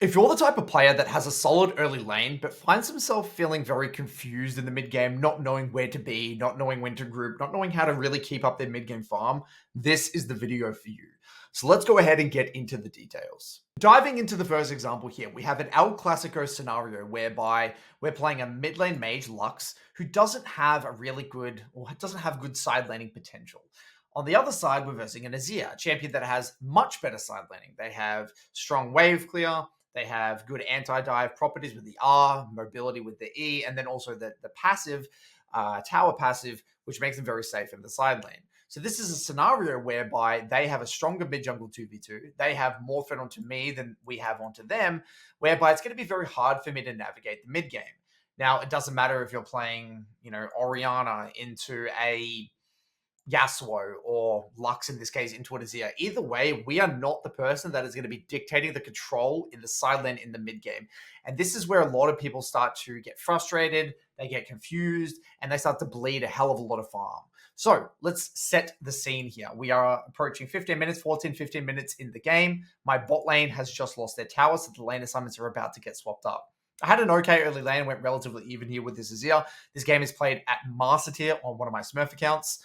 If you're the type of player that has a solid early lane, but finds himself feeling very confused in the mid game, not knowing where to be, not knowing when to group, not knowing how to really keep up their mid game farm, this is the video for you. So let's go ahead and get into the details. Diving into the first example here, we have an El Clasico scenario whereby we're playing a mid lane mage, Lux, who doesn't have a really good, or doesn't have good side laning potential. On the other side, we're versing an Azir, a champion that has much better side laning. They have strong wave clear, they have good anti-dive properties with the R, mobility with the E, and then also the passive, tower passive, which makes them very safe in the side lane. So this is a scenario whereby they have a stronger mid jungle 2v2. They have more threat onto me than we have onto them, whereby it's going to be very hard for me to navigate the mid game. Now, it doesn't matter if you're playing, Oriana into a Yasuo or Lux in this case into an Azir. Either way, we are not the person that is going to be dictating the control in the side lane in the mid game. And this is where a lot of people start to get frustrated, they get confused, and they start to bleed a hell of a lot of farm. So let's set the scene here. We are approaching 15 minutes, 15 minutes in the game. My bot lane has just lost their tower, so the lane assignments are about to get swapped up. I had an okay early lane, went relatively even here with this Azir. This game is played at Master tier on one of my Smurf accounts.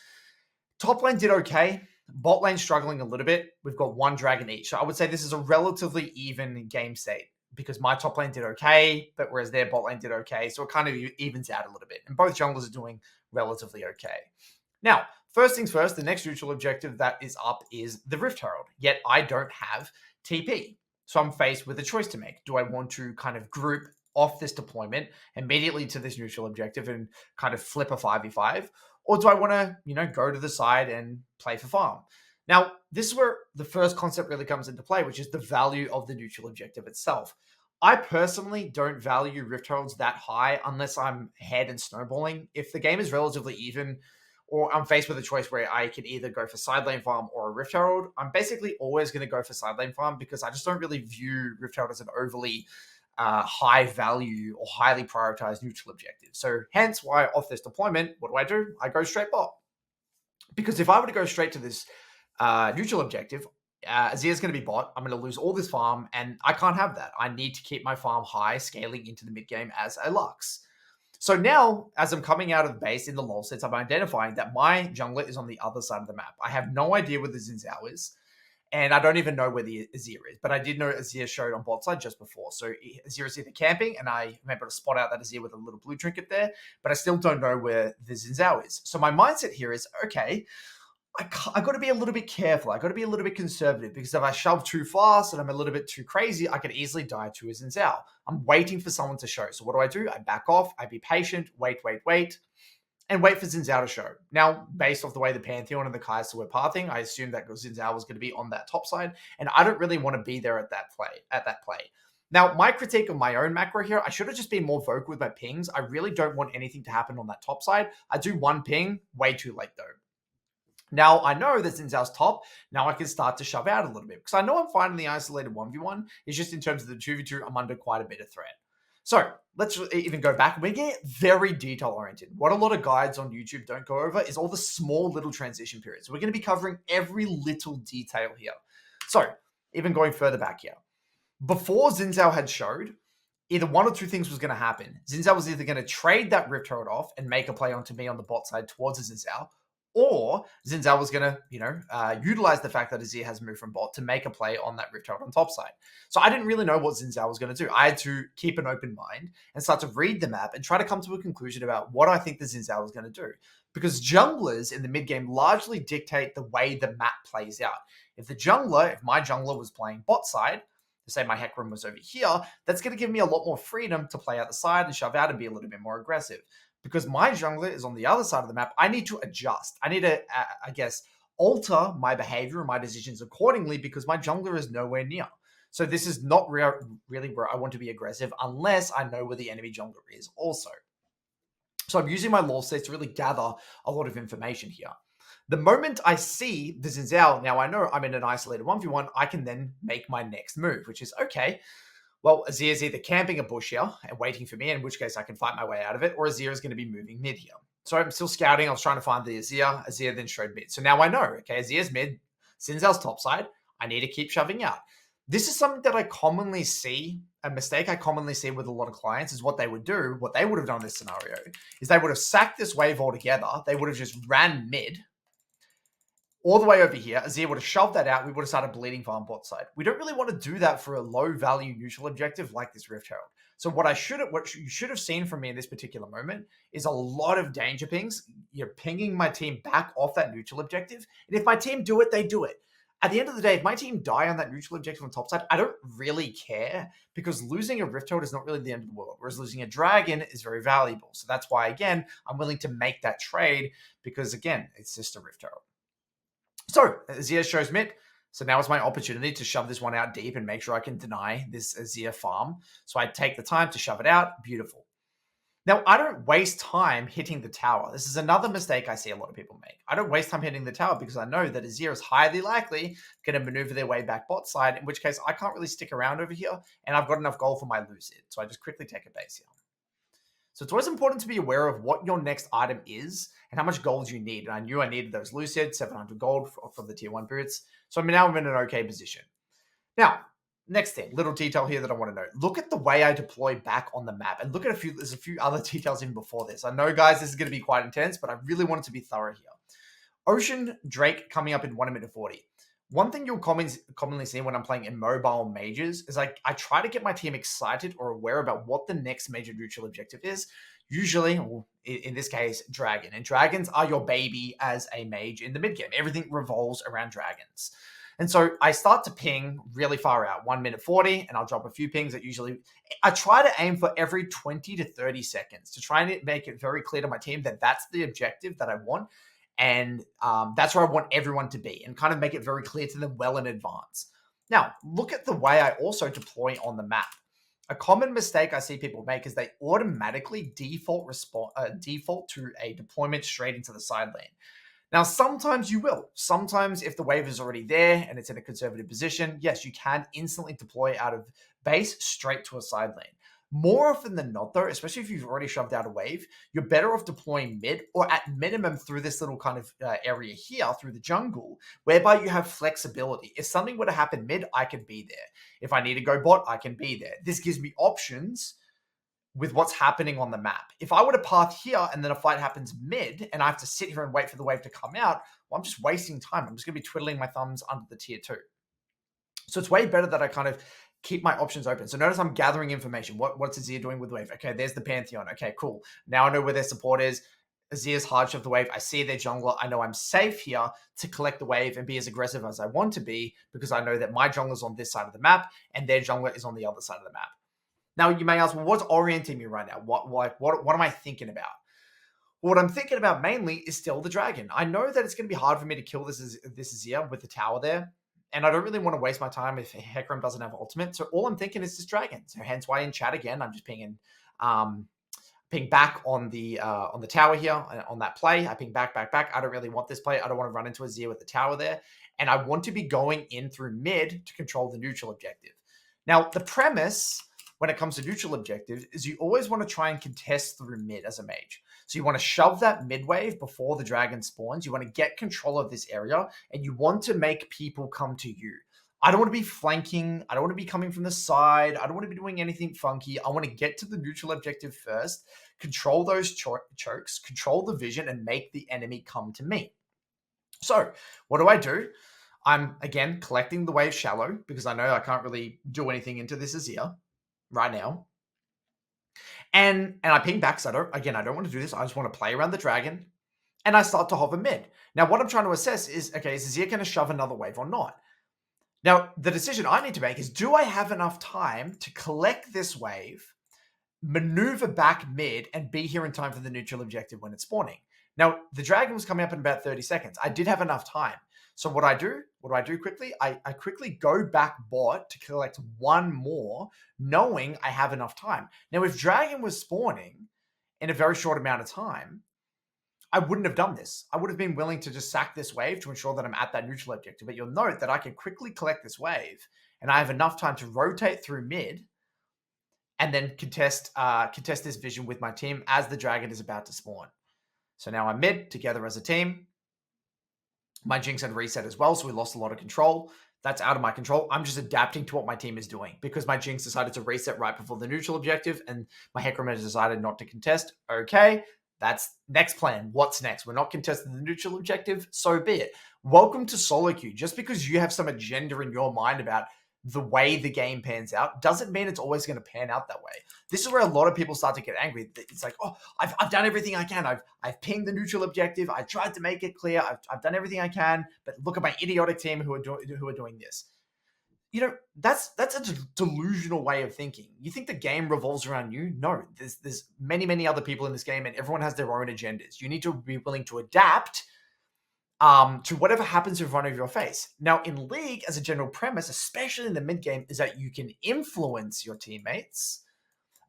Top lane did okay. Bot lane struggling a little bit. We've got one dragon each. So I would say this is a relatively even game state because my top lane did okay, but whereas their bot lane did okay. So it kind of evens out a little bit. And both junglers are doing relatively okay. Now, first things first, the next neutral objective that is up is the Rift Herald. Yet I don't have TP. So I'm faced with a choice to make. Do I want to kind of group off this deployment immediately to this neutral objective and kind of flip a 5v5? Or do I want to, go to the side and play for farm? Now, this is where the first concept really comes into play, which is the value of the neutral objective itself. I personally don't value Rift Heralds that high unless I'm head and snowballing. If the game is relatively even, or I'm faced with a choice where I can either go for side lane farm or a Rift Herald, I'm basically always going to go for side lane farm because I just don't really view Rift Herald as an overly high value or highly prioritized neutral objective. So hence why off this deployment, what do? I go straight bot. Because if I were to go straight to this neutral objective, Azir's going to be bot. I'm going to lose all this farm, and I can't have that. I need to keep my farm high, scaling into the mid game as a Lux. So now, as I'm coming out of the base in the lull sets, I'm identifying that my jungler is on the other side of the map. I have no idea where the Xin Zhao is. And I don't even know where the Azir is, but I did know Azir showed on bot side just before. So Azir is either camping, and I am able to spot out that Azir with a little blue trinket there, but I still don't know where the Xin Zhao is. So my mindset here is, okay, I got to be a little bit careful. I got to be a little bit conservative because if I shove too fast and I'm a little bit too crazy, I could easily die to a Xin Zhao. I'm waiting for someone to show. So what do? I back off. I be patient, wait, and wait for Xin Zhao to show. Now, based off the way the Pantheon and the Kai'Sa were pathing, I assumed that Xin Zhao was going to be on that top side, and I don't really want to be there at that play. Now, my critique of my own macro here, I should have just been more vocal with my pings. I really don't want anything to happen on that top side. I do one ping, way too late though. Now, I know that Xin Zhao's top. Now I can start to shove out a little bit because I know I'm fine in the isolated 1v1. It's just in terms of the 2v2, I'm under quite a bit of threat. So let's even go back. We get very detail oriented. What a lot of guides on YouTube don't go over is all the small little transition periods. We're going to be covering every little detail here. So even going further back here, before Xin Zhao had showed, either one or two things was going to happen. Xin Zhao was either going to trade that Rift Herald off and make a play onto me on the bot side towards Xin Zhao, or Xin Zhao was going to, utilize the fact that Azir has moved from bot to make a play on that Rift Herald on top side. So I didn't really know what Xin Zhao was going to do. I had to keep an open mind and start to read the map and try to come to a conclusion about what I think the Xin Zhao was going to do. Because junglers in the mid game largely dictate the way the map plays out. If my jungler was playing bot side, say my Hecarim was over here, that's going to give me a lot more freedom to play out the side and shove out and be a little bit more aggressive. Because my jungler is on the other side of the map, I need to adjust. I need to, alter my behavior and my decisions accordingly because my jungler is nowhere near. So this is not really where I want to be aggressive unless I know where the enemy jungler is also. So I'm using my lore sets to really gather a lot of information here. The moment I see the Xin Zhao, now I know I'm in an isolated 1v1, I can then make my next move, which is, okay, well, Azir is either camping a bush here and waiting for me, in which case I can fight my way out of it, or Azir is going to be moving mid here. So I'm still scouting. I was trying to find the Azir. Azir then showed mid. So now I know, okay, Azir's mid, Xin Zhao's top side. I need to keep shoving out. This is something that I commonly see. A mistake I commonly see with a lot of clients is what they would do, what they would have done in this scenario, is they would have sacked this wave altogether. They would have just ran mid all the way over here. Azir would have shoved that out. We would have started bleeding farm bot side. We don't really want to do that for a low value neutral objective like this Rift Herald. So what you should have seen from me in this particular moment is a lot of danger pings. You're pinging my team back off that neutral objective. And if my team do it, they do it. At the end of the day, if my team die on that neutral objective on top side, I don't really care because losing a Rift Herald is not really the end of the world, whereas losing a Dragon is very valuable. So that's why, again, I'm willing to make that trade because, again, it's just a Rift Herald. So Azir shows mid. So now is my opportunity to shove this one out deep and make sure I can deny this Azir farm. So I take the time to shove it out. Beautiful. Now, I don't waste time hitting the tower. This is another mistake I see a lot of people make. I don't waste time hitting the tower because I know that Azir is highly likely going to maneuver their way back bot side, in which case I can't really stick around over here, and I've got enough gold for my Lucid. So I just quickly take a base here. So it's always important to be aware of what your next item is and how much gold you need. And I knew I needed those Lucid, 700 gold for the tier 1 periods. So now I'm in an okay position. Now, next thing, little detail here that I want to know. Look at the way I deploy back on the map. And look at there's a few other details in before this. I know, guys, this is going to be quite intense, but I really wanted to be thorough here. Ocean Drake coming up in 1 minute 40. One thing you'll commonly see when I'm playing immobile mages is I try to get my team excited or aware about what the next major neutral objective is. Usually, in this case, dragon. And dragons are your baby as a mage in the mid game. Everything revolves around dragons. And so I start to ping really far out, 1 minute 40, and I'll drop a few pings that I try to aim for every 20 to 30 seconds to try and make it very clear to my team that that's the objective that I want. And that's where I want everyone to be and kind of make it very clear to them well in advance. Now, look at the way I also deploy on the map. A common mistake I see people make is they automatically default to a deployment straight into the side lane. Now, sometimes you will. Sometimes if the wave is already there and it's in a conservative position, yes, you can instantly deploy out of base straight to a side lane. More often than not, though, especially if you've already shoved out a wave, you're better off deploying mid or at minimum through this little kind of area here, through the jungle, whereby you have flexibility. If something were to happen mid, I can be there. If I need to go bot, I can be there. This gives me options with what's happening on the map. If I were to path here and then a fight happens mid and I have to sit here and wait for the wave to come out, well, I'm just wasting time. I'm just going to be twiddling my thumbs under the tier 2. So it's way better that I kind of keep my options open. So notice I'm gathering information. What's Azir doing with the wave? Okay, there's the Pantheon. Okay, cool. Now I know where their support is. Azir's hard shove the wave. I see their jungler. I know I'm safe here to collect the wave and be as aggressive as I want to be because I know that my jungler's on this side of the map and their jungler is on the other side of the map. Now you may ask, well, what's orienting me right now? What am I thinking about? What I'm thinking about mainly is still the dragon. I know that it's going to be hard for me to kill this Azir with the tower there. And I don't really want to waste my time if Hecarim doesn't have ultimate. So all I'm thinking is this dragon. So hence why in chat again, I'm just ping back on the tower here on that play. I ping back. I don't really want this play. I don't want to run into Azir with the tower there. And I want to be going in through mid to control the neutral objective. Now, the premise when it comes to neutral objective is you always want to try and contest through mid as a mage. So you want to shove that mid wave before the dragon spawns. You want to get control of this area and you want to make people come to you. I don't want to be flanking. I don't want to be coming from the side. I don't want to be doing anything funky. I want to get to the neutral objective first, control those chokes, control the vision, and make the enemy come to me. So what do? I'm, again, collecting the wave shallow because I know I can't really do anything into this Azir right now. And I ping back, so I don't want to do this. I just want to play around the dragon. And I start to hover mid. Now, what I'm trying to assess is, okay, is Azir going to shove another wave or not? Now, the decision I need to make is, do I have enough time to collect this wave, maneuver back mid, and be here in time for the neutral objective when it's spawning? Now, the dragon was coming up in about 30 seconds. I did have enough time. So what do I do quickly? I quickly go back bot to collect one more, knowing I have enough time. Now, if dragon was spawning in a very short amount of time, I wouldn't have done this. I would have been willing to just sack this wave to ensure that I'm at that neutral objective. But you'll note that I can quickly collect this wave, and I have enough time to rotate through mid and then contest this vision with my team as the dragon is about to spawn. So now I'm mid together as a team. My Jinx had reset as well, so we lost a lot of control. That's out of my control. I'm just adapting to what my team is doing because my Jinx decided to reset right before the neutral objective and my Hecarim has decided not to contest. Okay, that's next plan. What's next? We're not contesting the neutral objective, so be it. Welcome to solo queue. Just because you have some agenda in your mind about the way the game pans out doesn't mean it's always going to pan out that way. This is where a lot of people start to get angry. It's like, oh, I've done everything I can. I've pinged the neutral objective. I tried to make it clear. I've done everything I can. But look at my idiotic team who are doing this. You know, that's a delusional way of thinking. You think the game revolves around you? No, there's many other people in this game, and everyone has their own agendas. You need to be willing to adapt to whatever happens in front of your face. Now, in League, as a general premise, especially in the mid game, is that you can influence your teammates,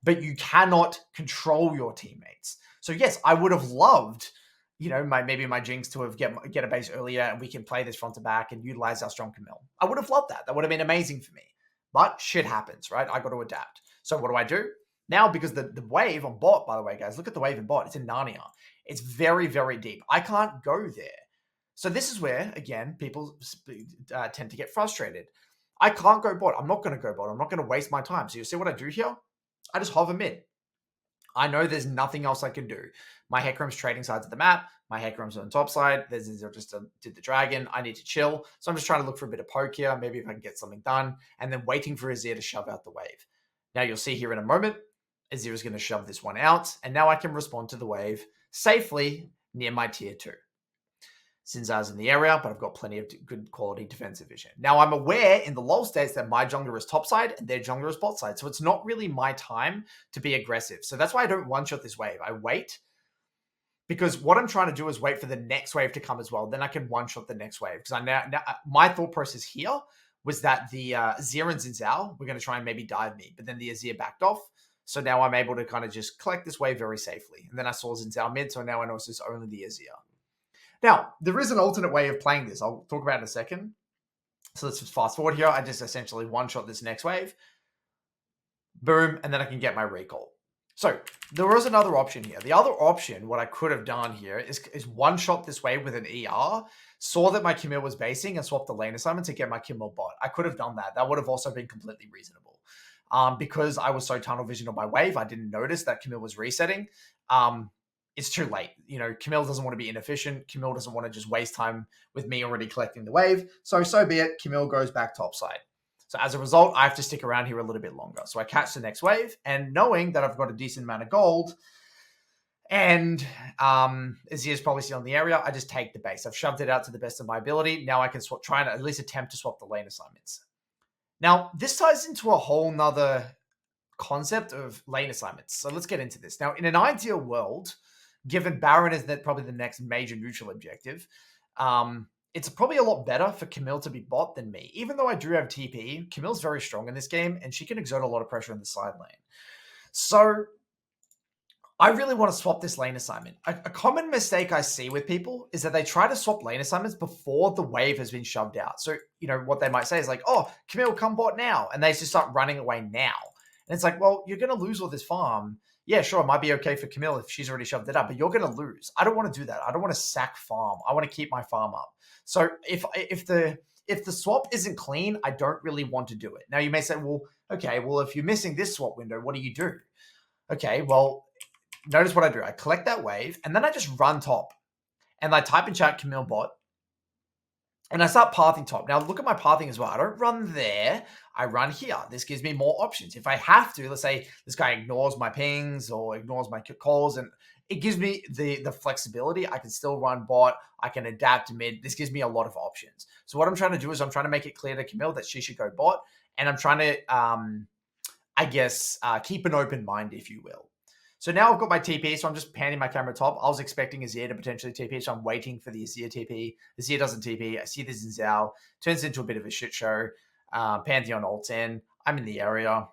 but you cannot control your teammates. So yes, I would have loved, you know, maybe my Jinx to have get a base earlier and we can play this front to back and utilize our strong Camille. I would have loved that. That would have been amazing for me. But shit happens, right? I got to adapt. So what do? Now, because the wave on bot, by the way, guys, look at the wave in bot. It's in Narnia. It's very, very deep. I can't go there. So this is where, again, people tend to get frustrated. I can't go bot. I'm not going to go bot. I'm not going to waste my time. So you see what I do here? I just hover mid. I know there's nothing else I can do. My Hecarim's trading sides of the map. My Hecarim's on the top side. There's just did the dragon. I need to chill. So I'm just trying to look for a bit of poke here. Maybe if I can get something done. And then waiting for Azir to shove out the wave. Now you'll see here in a moment, Azir is going to shove this one out. And now I can respond to the wave safely near my tier 2. Sinzar's in the area, but I've got plenty of good quality defensive vision. Now, I'm aware in the LoL states that my jungler is top side and their jungler is bot side, so it's not really my time to be aggressive. So that's why I don't one-shot this wave. I wait, because what I'm trying to do is wait for the next wave to come as well. Then I can one-shot the next wave. Because now my thought process here was that the Azir and Zinzao were going to try and maybe dive me, but then the Azir backed off. So now I'm able to kind of just collect this wave very safely. And then I saw Zinzao mid, so now I know it's just only the Azir. Now, there is an alternate way of playing this. I'll talk about it in a second. So let's just fast forward here. I just essentially one-shot this next wave. Boom, and then I can get my recall. So there was another option here. The other option, what I could have done here is one-shot this wave with an ER, saw that my Camille was basing, and swapped the lane assignment to get my Camille bot. I could have done that. That would have also been completely reasonable. Because I was so tunnel vision on my wave, I didn't notice that Camille was resetting. It's too late. You know, Camille doesn't want to be inefficient. Camille doesn't want to just waste time with me already collecting the wave. So be it. Camille goes back topside. So as a result, I have to stick around here a little bit longer. So I catch the next wave, and knowing that I've got a decent amount of gold, and Azir's probably still in the area, I just take the base. I've shoved it out to the best of my ability. Now I can try and at least attempt to swap the lane assignments. Now, this ties into a whole nother concept of lane assignments. So let's get into this. Now, in an ideal world, given Baron is probably the next major neutral objective, it's probably a lot better for Camille to be bot than me. Even though I do have TP, Camille's very strong in this game, and she can exert a lot of pressure in the side lane. So I really want to swap this lane assignment. A common mistake I see with people is that they try to swap lane assignments before the wave has been shoved out. So, you know, what they might say is like, oh, Camille, come bot now. And they just start running away now. And it's like, well, you're going to lose all this farm. Yeah, sure, it might be okay for Camille if she's already shoved it up, but you're going to lose. I don't want to do that. I don't want to sack farm. I want to keep my farm up. So if the swap isn't clean, I don't really want to do it. Now, you may say, well, okay, well, if you're missing this swap window, what do you do? Okay, well, notice what I do. I collect that wave, and then I just run top. And I type in chat Camille bot, and I start pathing top. Now, look at my pathing as well. I don't run there. I run here. This gives me more options. If I have to, let's say this guy ignores my pings or ignores my calls, and it gives me the flexibility. I can still run bot. I can adapt to mid. This gives me a lot of options. So what I'm trying to do is I'm trying to make it clear to Camille that she should go bot, and I'm trying to, keep an open mind, if you will. So now I've got my TP, so I'm just panning my camera top. I was expecting Azir to potentially TP, so I'm waiting for the Azir TP. Azir doesn't TP. I see this in Zhao. Turns into a bit of a shit show. Pantheon ults in. I'm in the area.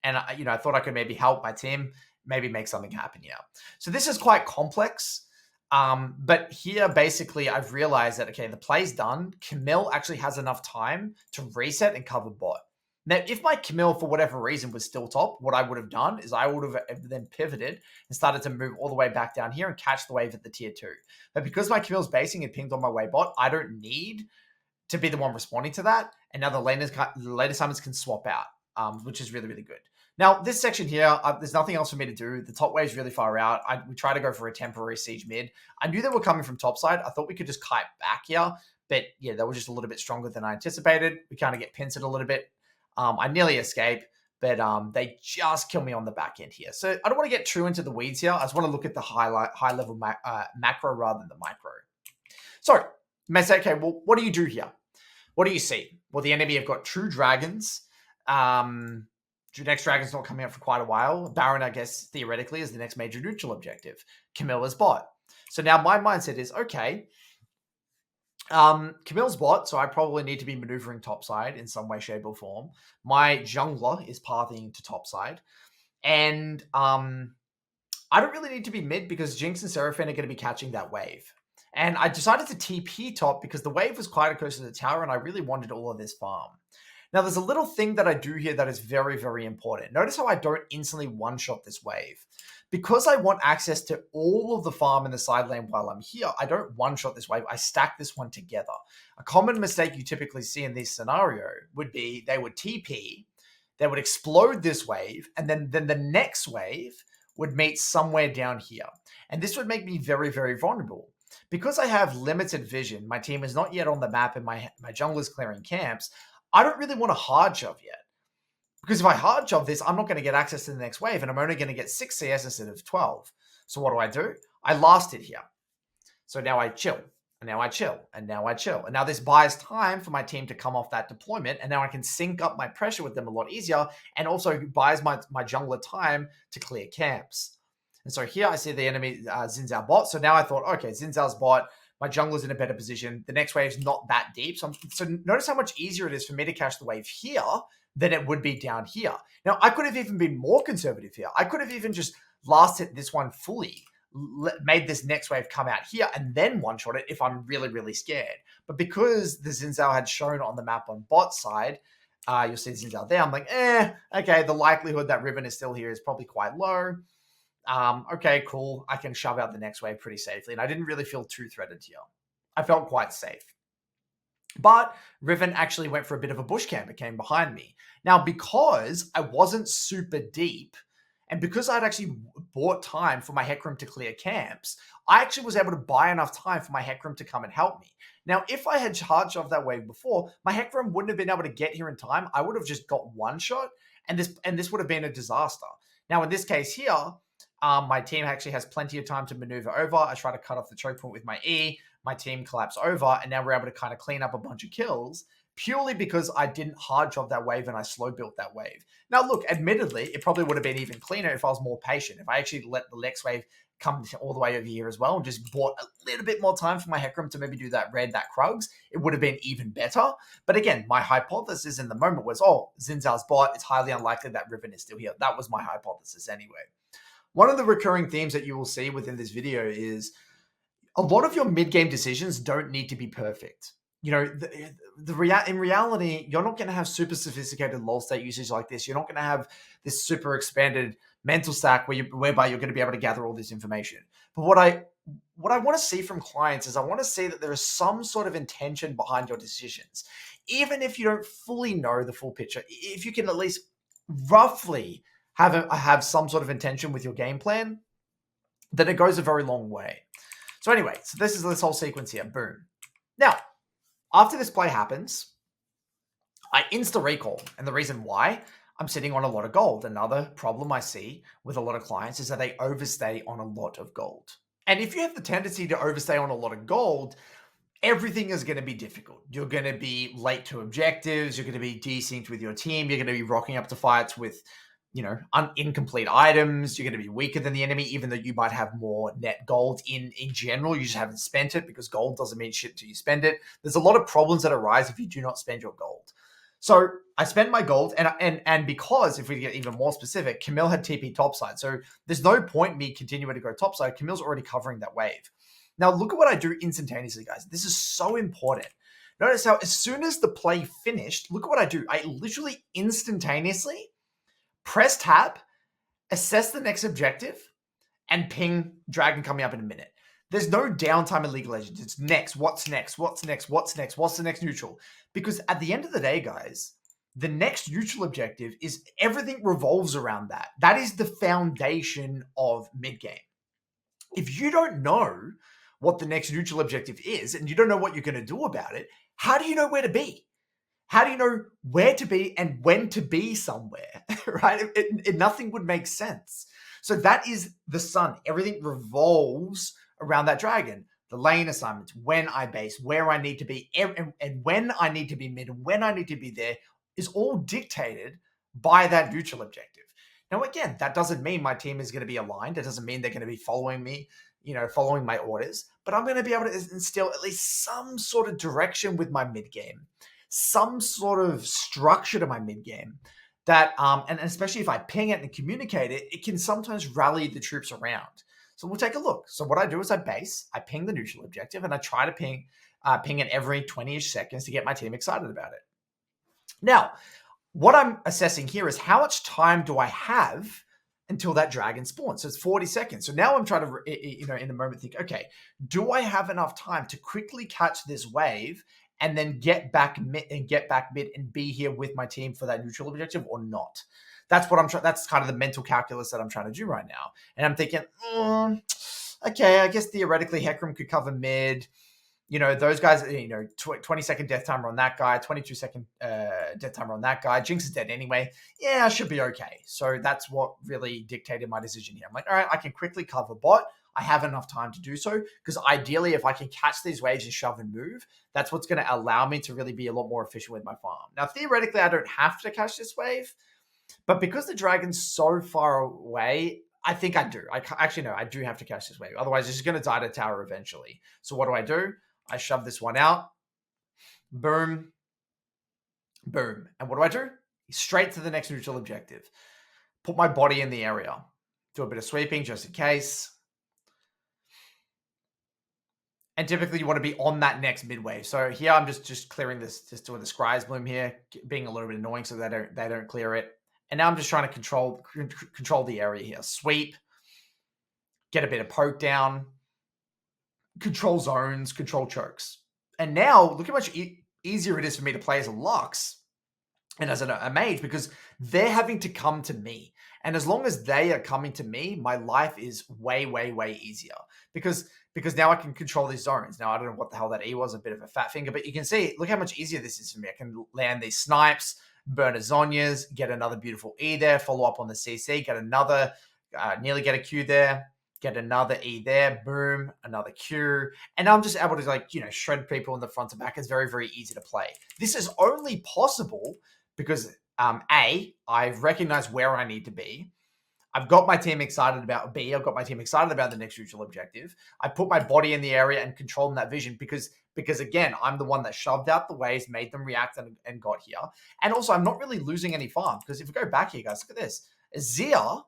And, I thought I could maybe help my team, maybe make something happen here. So this is quite complex. But here, basically, I've realized that, okay, the play's done. Camille actually has enough time to reset and cover bot. Now, if my Camille, for whatever reason, was still top, what I would have done is I would have then pivoted and started to move all the way back down here and catch the wave at the tier 2. But because my Camille's basing and pinged on my way bot, I don't need to be the one responding to that. And now the later summons can swap out, which is really, really good. Now, this section here, there's nothing else for me to do. The top wave's really far out. We try to go for a temporary siege mid. I knew they were coming from topside. I thought we could just kite back here. But yeah, they were just a little bit stronger than I anticipated. We kind of get pincered a little bit. I nearly escape, but they just kill me on the back end here. So I don't want to get too into the weeds here. I just want to look at the high level macro rather than the micro. So you may say, okay, well, what do you do here? What do you see? Well, the enemy have got 2 dragons. Next dragon's not coming out for quite a while. Baron, I guess, theoretically, is the next major neutral objective. Camilla's bot. So now my mindset is, okay, Camille's bot, so I probably need to be maneuvering topside in some way, shape, or form. My jungler is pathing to topside. And I don't really need to be mid because Jinx and Seraphine are going to be catching that wave. And I decided to TP top because the wave was quite close to the tower and I really wanted all of this farm. Now, there's a little thing that I do here that is very, very important. Notice how I don't instantly one-shot this wave. Because I want access to all of the farm in the side lane while I'm here, I don't one-shot this wave. I stack this one together. A common mistake you typically see in this scenario would be they would TP, they would explode this wave, and then the next wave would meet somewhere down here. And this would make me very, very vulnerable. Because I have limited vision, my team is not yet on the map and my jungler's clearing camps, I don't really want to hard shove yet. Because if I hard shove this, I'm not going to get access to the next wave, and I'm only going to get 6 CS instead of 12. So what do? I last it here. So now I chill, and now I chill, and now I chill. And now this buys time for my team to come off that deployment, and now I can sync up my pressure with them a lot easier, and also buys my jungler time to clear camps. And so here I see the enemy Xin Zhao bot. So now I thought, okay, Xin Zhao's bot, my jungler's in a better position. The next wave's not that deep. So notice how much easier it is for me to catch the wave here than it would be down here. Now, I could have even been more conservative here. I could have even just last hit this one fully, made this next wave come out here, and then one-shot it if I'm really, really scared. But because the Xin Zhao had shown on the map on bot side, you'll see Xin Zhao there, I'm like, okay, the likelihood that Riven is still here is probably quite low. Okay, cool. I can shove out the next wave pretty safely. And I didn't really feel too threatened here. I felt quite safe. But Riven actually went for a bit of a bush camp. It came behind me. Now, because I wasn't super deep, and because I'd actually bought time for my Hecarim to clear camps, I actually was able to buy enough time for my Hecarim to come and help me. Now, if I had hard shoved that wave before, my Hecarim wouldn't have been able to get here in time. I would have just got one shot, and this would have been a disaster. Now, in this case here, my team actually has plenty of time to maneuver over. I try to cut off the choke point with my E. My team collapse over, and now we're able to kind of clean up a bunch of kills purely because I didn't hard job that wave and I slow built that wave. Now, look, admittedly, it probably would have been even cleaner if I was more patient. If I actually let the next wave come all the way over here as well and just bought a little bit more time for my Hecarim to maybe do that red, that Krugs, it would have been even better. But again, my hypothesis in the moment was, Xin Zhao's bot, it's highly unlikely that Riven is still here. That was my hypothesis anyway. One of the recurring themes that you will see within this video is a lot of your mid-game decisions don't need to be perfect. You know, in reality, you're not going to have super sophisticated lol state usage like this. You're not going to have this super expanded mental stack whereby you're going to be able to gather all this information. But what I want to see from clients is I want to see that there is some sort of intention behind your decisions. Even if you don't fully know the full picture, if you can at least roughly have some sort of intention with your game plan, then it goes a very long way. So anyway, so this is this whole sequence here. Boom. Now, after this play happens, I insta-recall. And the reason why, I'm sitting on a lot of gold. Another problem I see with a lot of clients is that they overstay on a lot of gold. And if you have the tendency to overstay on a lot of gold, everything is going to be difficult. You're going to be late to objectives. You're going to be desynced with your team. You're going to be rocking up to fights with, you know, incomplete items. You're going to be weaker than the enemy, even though you might have more net gold in general. You just haven't spent it because gold doesn't mean shit until you spend it. There's a lot of problems that arise if you do not spend your gold. So I spent my gold, and because, if we get even more specific, Camille had TP topside. So there's no point me continuing to go topside. Camille's already covering that wave. Now look at what I do instantaneously, guys. This is so important. Notice how as soon as the play finished, look at what I do. I literally instantaneously press tab, assess the next objective, and ping dragon coming up in a minute. There's no downtime in League of Legends. It's next, what's next, what's next, what's next, what's the next neutral? Because at the end of the day, guys, the next neutral objective is everything revolves around that. That is the foundation of mid-game. If you don't know what the next neutral objective is and you don't know what you're going to do about it, how do you know where to be? How do you know where to be and when to be somewhere, right? Nothing would make sense. So that is the sun. Everything revolves around that dragon. The lane assignments, when I base, where I need to be, and when I need to be mid, and when I need to be there is all dictated by that neutral objective. Now, again, that doesn't mean my team is going to be aligned. It doesn't mean they're going to be following me, following my orders, but I'm going to be able to instill at least some sort of direction with my mid game, some sort of structure to my mid game that, and especially if I ping it and communicate it, it can sometimes rally the troops around. So we'll take a look. So what I do is I ping the neutral objective, and I try to ping it every 20-ish seconds to get my team excited about it. Now, what I'm assessing here is how much time do I have until that dragon spawns? So it's 40 seconds. So now I'm trying to, in the moment think, okay, do I have enough time to quickly catch this wave and then get back mid and be here with my team for that neutral objective or not? That's what I'm trying. That's kind of the mental calculus that I'm trying to do right now. And I'm thinking, okay, I guess theoretically Hecarim could cover mid. Those guys, 20-second death timer on that guy, 22-second death timer on that guy. Jinx is dead anyway. Yeah, I should be okay. So that's what really dictated my decision here. I'm like, all right, I can quickly cover bot. I have enough time to do so because ideally, if I can catch these waves and shove and move, that's what's going to allow me to really be a lot more efficient with my farm. Now, theoretically, I don't have to catch this wave, but because the dragon's so far away, I think I do. I do have to catch this wave. Otherwise, it's just going to die to tower eventually. So what do? I shove this one out. Boom. Boom. And what do? Straight to the next neutral objective. Put my body in the area. Do a bit of sweeping just in case. And typically you want to be on that next mid wave. So here I'm just clearing this, just doing the Scry's Bloom here, being a little bit annoying so they don't clear it. And now I'm just trying to control the area here. Sweep. Get a bit of poke down. Control zones, control chokes. And now, look how much easier it is for me to play as a Lux and as a Mage because they're having to come to me. And as long as they are coming to me, my life is way, way, way easier because now I can control these zones. Now, I don't know what the hell that E was, a bit of a fat finger, but you can see, look how much easier this is for me. I can land these snipes, burn a Zhonya's, get another beautiful E there, follow up on the CC, get another, nearly get a Q there. Get another E there, boom, another Q. And I'm just able to shred people in the front to back. It's very, very easy to play. This is only possible because I've recognized where I need to be. I've got my team excited about I've got my team excited about the next neutral objective. I put my body in the area and control that vision because again, I'm the one that shoved out the waves, made them react and got here. And also I'm not really losing any farm because if we go back here, guys, look at this. Azir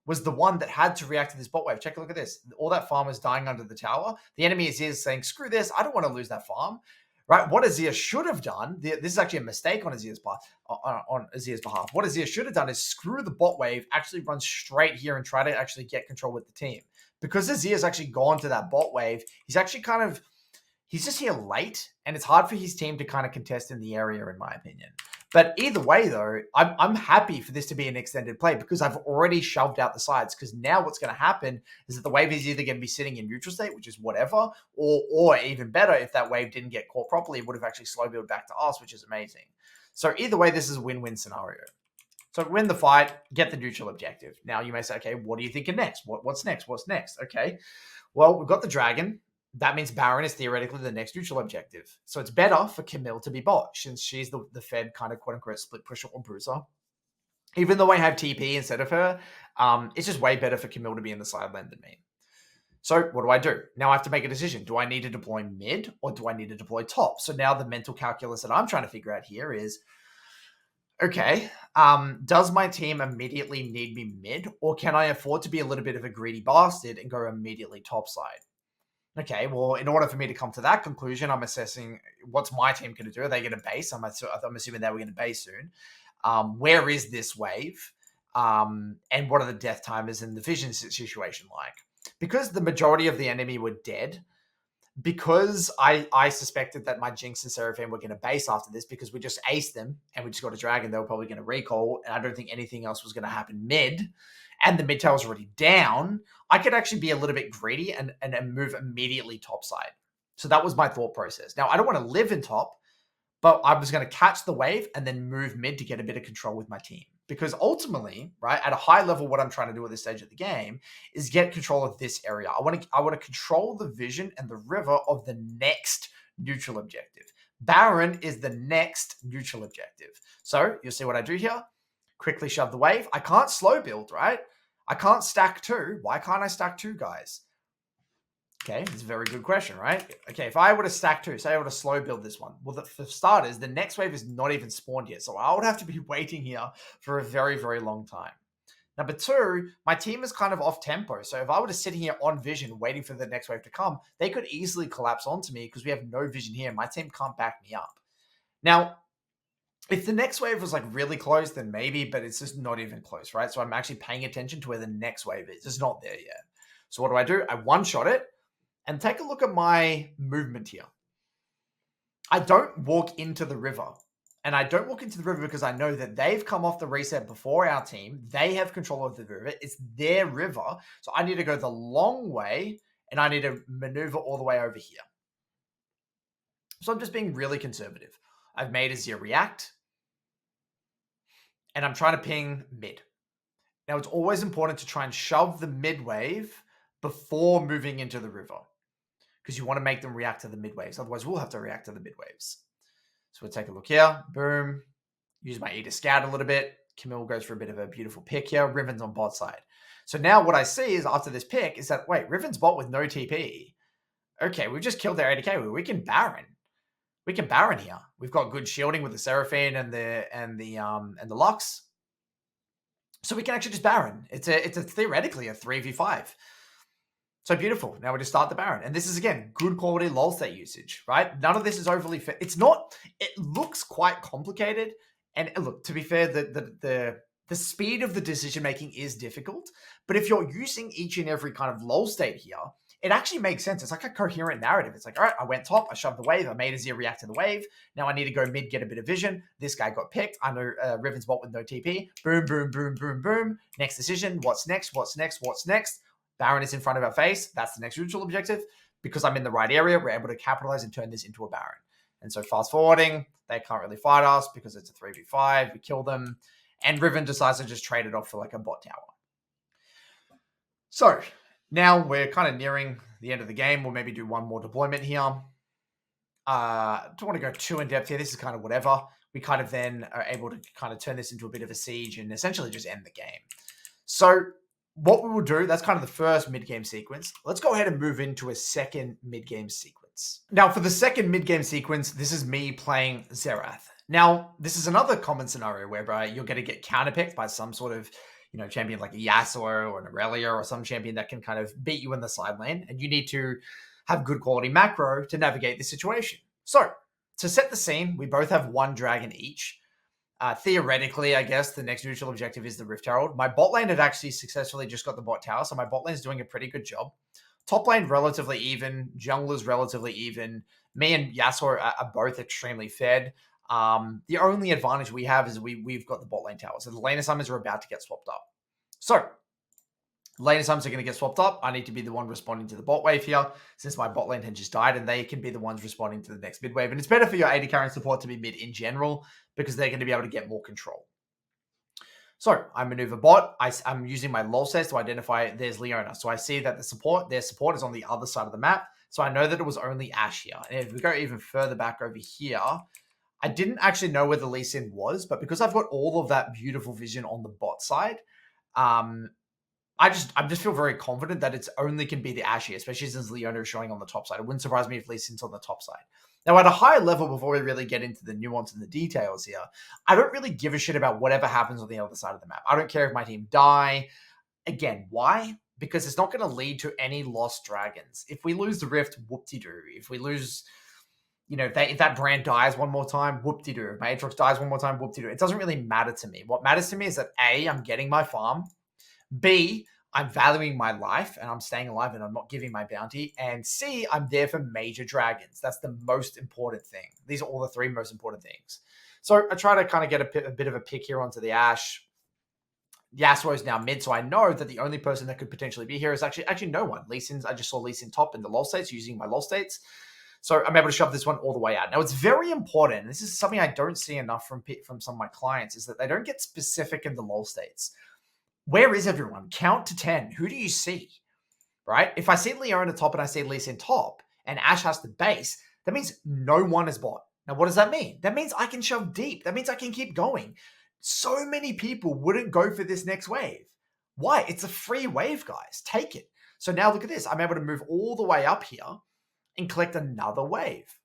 was the one that had to react to this bot wave. Check a look at this. All that farm is dying under the tower. The enemy is saying, screw this. I don't want to lose that farm. Right? What Azir should have done, this is actually a mistake on Azir's behalf. What Azir should have done is screw the bot wave, actually run straight here and try to actually get control with the team. Because Azir's actually gone to that bot wave, he's actually he's just here late, and it's hard for his team to kind of contest in the area, in my opinion. But either way, though, I'm happy for this to be an extended play because I've already shoved out the sides. Because now what's going to happen is that the wave is either going to be sitting in neutral state, which is whatever, or even better, if that wave didn't get caught properly, it would have actually slow build back to us, which is amazing. So either way, this is a win-win scenario. So win the fight, get the neutral objective. Now you may say, okay, what are you thinking next? What's next? What's next? Okay, well, we've got the dragon. That means Baron is theoretically the next neutral objective. So it's better for Camille to be bot since she's the fed kind of quote-unquote split pusher or bruiser. Even though I have TP instead of her, it's just way better for Camille to be in the side lane than me. So what do? Now I have to make a decision. Do I need to deploy mid or do I need to deploy top? So now the mental calculus that I'm trying to figure out here is, okay, does my team immediately need me mid or can I afford to be a little bit of a greedy bastard and go immediately top side? Okay, well, in order for me to come to that conclusion, I'm assessing what's my team going to do. Are they going to base? I'm assuming they were going to base soon. Where is this wave? And what are the death timers and the vision situation like? because the majority of the enemy were dead, because I suspected that my Jinx and Seraphine were going to base after this because we just aced them and we just got a dragon, they were probably going to recall, and I don't think anything else was going to happen mid, and the mid tail was already down, I could actually be a little bit greedy and move immediately topside. So that was my thought process. Now, I don't want to live in top, but I was going to catch the wave and then move mid to get a bit of control with my team. Because ultimately, right, at a high level, what I'm trying to do at this stage of the game is get control of this area. I want to control the vision and the river of the next neutral objective. Baron is the next neutral objective. So you'll see what I do here. Quickly shove the wave. I can't slow build, right? I can't stack two. Why can't I stack two, guys? Okay, it's a very good question, right? Okay, if I were to stack two, say I were to slow build this one, well, for starters, the next wave is not even spawned yet, so I would have to be waiting here for a very, very long time. Number two, my team is kind of off tempo, so if I were to sit here on vision waiting for the next wave to come, they could easily collapse onto me because we have no vision here. My team can't back me up. Now, if the next wave was like really close, then maybe, but it's just not even close, right? So I'm actually paying attention to where the next wave is. It's not there yet. So what do? I one-shot it. And take a look at my movement here. I don't walk into the river. And I don't walk into the river because I know that they've come off the reset before our team. They have control of the river. It's their river. So I need to go the long way and I need to maneuver all the way over here. So I'm just being really conservative. I've made Azir react. And I'm trying to ping mid. Now, it's always important to try and shove the mid wave before moving into the river, because you want to make them react to the mid waves. Otherwise, we'll have to react to the mid waves. So we'll take a look here. Boom. Use my E to scout a little bit. Camille goes for a bit of a beautiful pick here. Riven's on bot side. So now what I see is after this pick is that, wait, Riven's bot with no TP. Okay, we've just killed their ADK. We can Baron. We can Baron here. We've got good shielding with the Seraphine and the Lux. So we can actually just Baron. It's theoretically a 3v5. So beautiful. Now we just start the Baron. And this is, again, good quality lol state usage, right? None of this is overly fair. It's not, it looks quite complicated. And look, to be fair, the speed of the decision-making is difficult. But if you're using each and every kind of lol state here, it actually makes sense. It's like a coherent narrative. It's like, all right, I went top, I shoved the wave, I made Azir react to the wave. Now I need to go mid, get a bit of vision. This guy got picked. I know Riven's bot with no TP. Boom, boom, boom, boom, boom. Next decision. What's next? What's next? What's next? Baron is in front of our face. That's the next neutral objective. Because I'm in the right area, we're able to capitalize and turn this into a Baron. And so fast forwarding, they can't really fight us because it's a 3v5. We kill them. And Riven decides to just trade it off for like a bot tower. So now we're kind of nearing the end of the game. We'll maybe do one more deployment here. Don't want to go too in depth here. This is kind of whatever. We kind of then are able to kind of turn this into a bit of a siege and essentially just end the game. So what we will do, that's kind of the first mid-game sequence. Let's go ahead and move into a second mid-game sequence. Now, for the second mid-game sequence, this is me playing Xerath. Now, this is another common scenario whereby you're going to get counterpicked by some sort of, champion like a Yasuo or an Aurelia or some champion that can kind of beat you in the side lane, and you need to have good quality macro to navigate the situation. So, to set the scene, we both have one dragon each. Theoretically, I guess the next neutral objective is the Rift Herald. My bot lane had actually successfully just got the bot tower, so my bot lane is doing a pretty good job. Top lane relatively even, jungler's relatively even. Me and Yasuo are both extremely fed. The only advantage we have is we've got the bot lane tower. So the lane assignments are about to get swapped up. So lane assignments are going to get swapped up. I need to be the one responding to the bot wave here, since my bot lane had just died, and they can be the ones responding to the next mid wave. And it's better for your AD carry support to be mid in general, because they're going to be able to get more control. So I maneuver bot. I'm using my lol sets to identify there's Leona. So I see that their support is on the other side of the map. So I know that it was only Ashe here. And if we go even further back over here, I didn't actually know where the Lee Sin was, but because I've got all of that beautiful vision on the bot side, I just feel very confident that it's only can be the Ashe, especially since Leona is showing on the top side. It wouldn't surprise me if Lee Sin's on the top side. Now, at a higher level, before we really get into the nuance and the details here, I don't really give a shit about whatever happens on the other side of the map. I don't care if my team die. Again, why? Because it's not going to lead to any lost dragons. If we lose the Rift, whoop-de-doo. If we lose, if that brand dies one more time, whoop-de-doo. If my Aatrox dies one more time, whoop-de-doo. It doesn't really matter to me. What matters to me is that A, I'm getting my farm. B, I'm valuing my life and I'm staying alive and I'm not giving my bounty. And C, I'm there for major dragons. That's the most important thing. These are all the three most important things. So I try to kind of get a bit of a pick here onto the Ash. Yasuo is now mid, so I know that the only person that could potentially be here is actually no one. Lee Sin's, I just saw Lee Sin top in the LoL states using my LoL states. So I'm able to shove this one all the way out. Now, it's very important. This is something I don't see enough from some of my clients, is that they don't get specific in the LoL states. Where is everyone? Count to 10. Who do you see? Right? If I see Leona top and I see Lee Sin top and Ash has the base, that means no one is bot. Now, what does that mean? That means I can shove deep. That means I can keep going. So many people wouldn't go for this next wave. Why? It's a free wave, guys. Take it. So now look at this. I'm able to move all the way up here and collect another wave.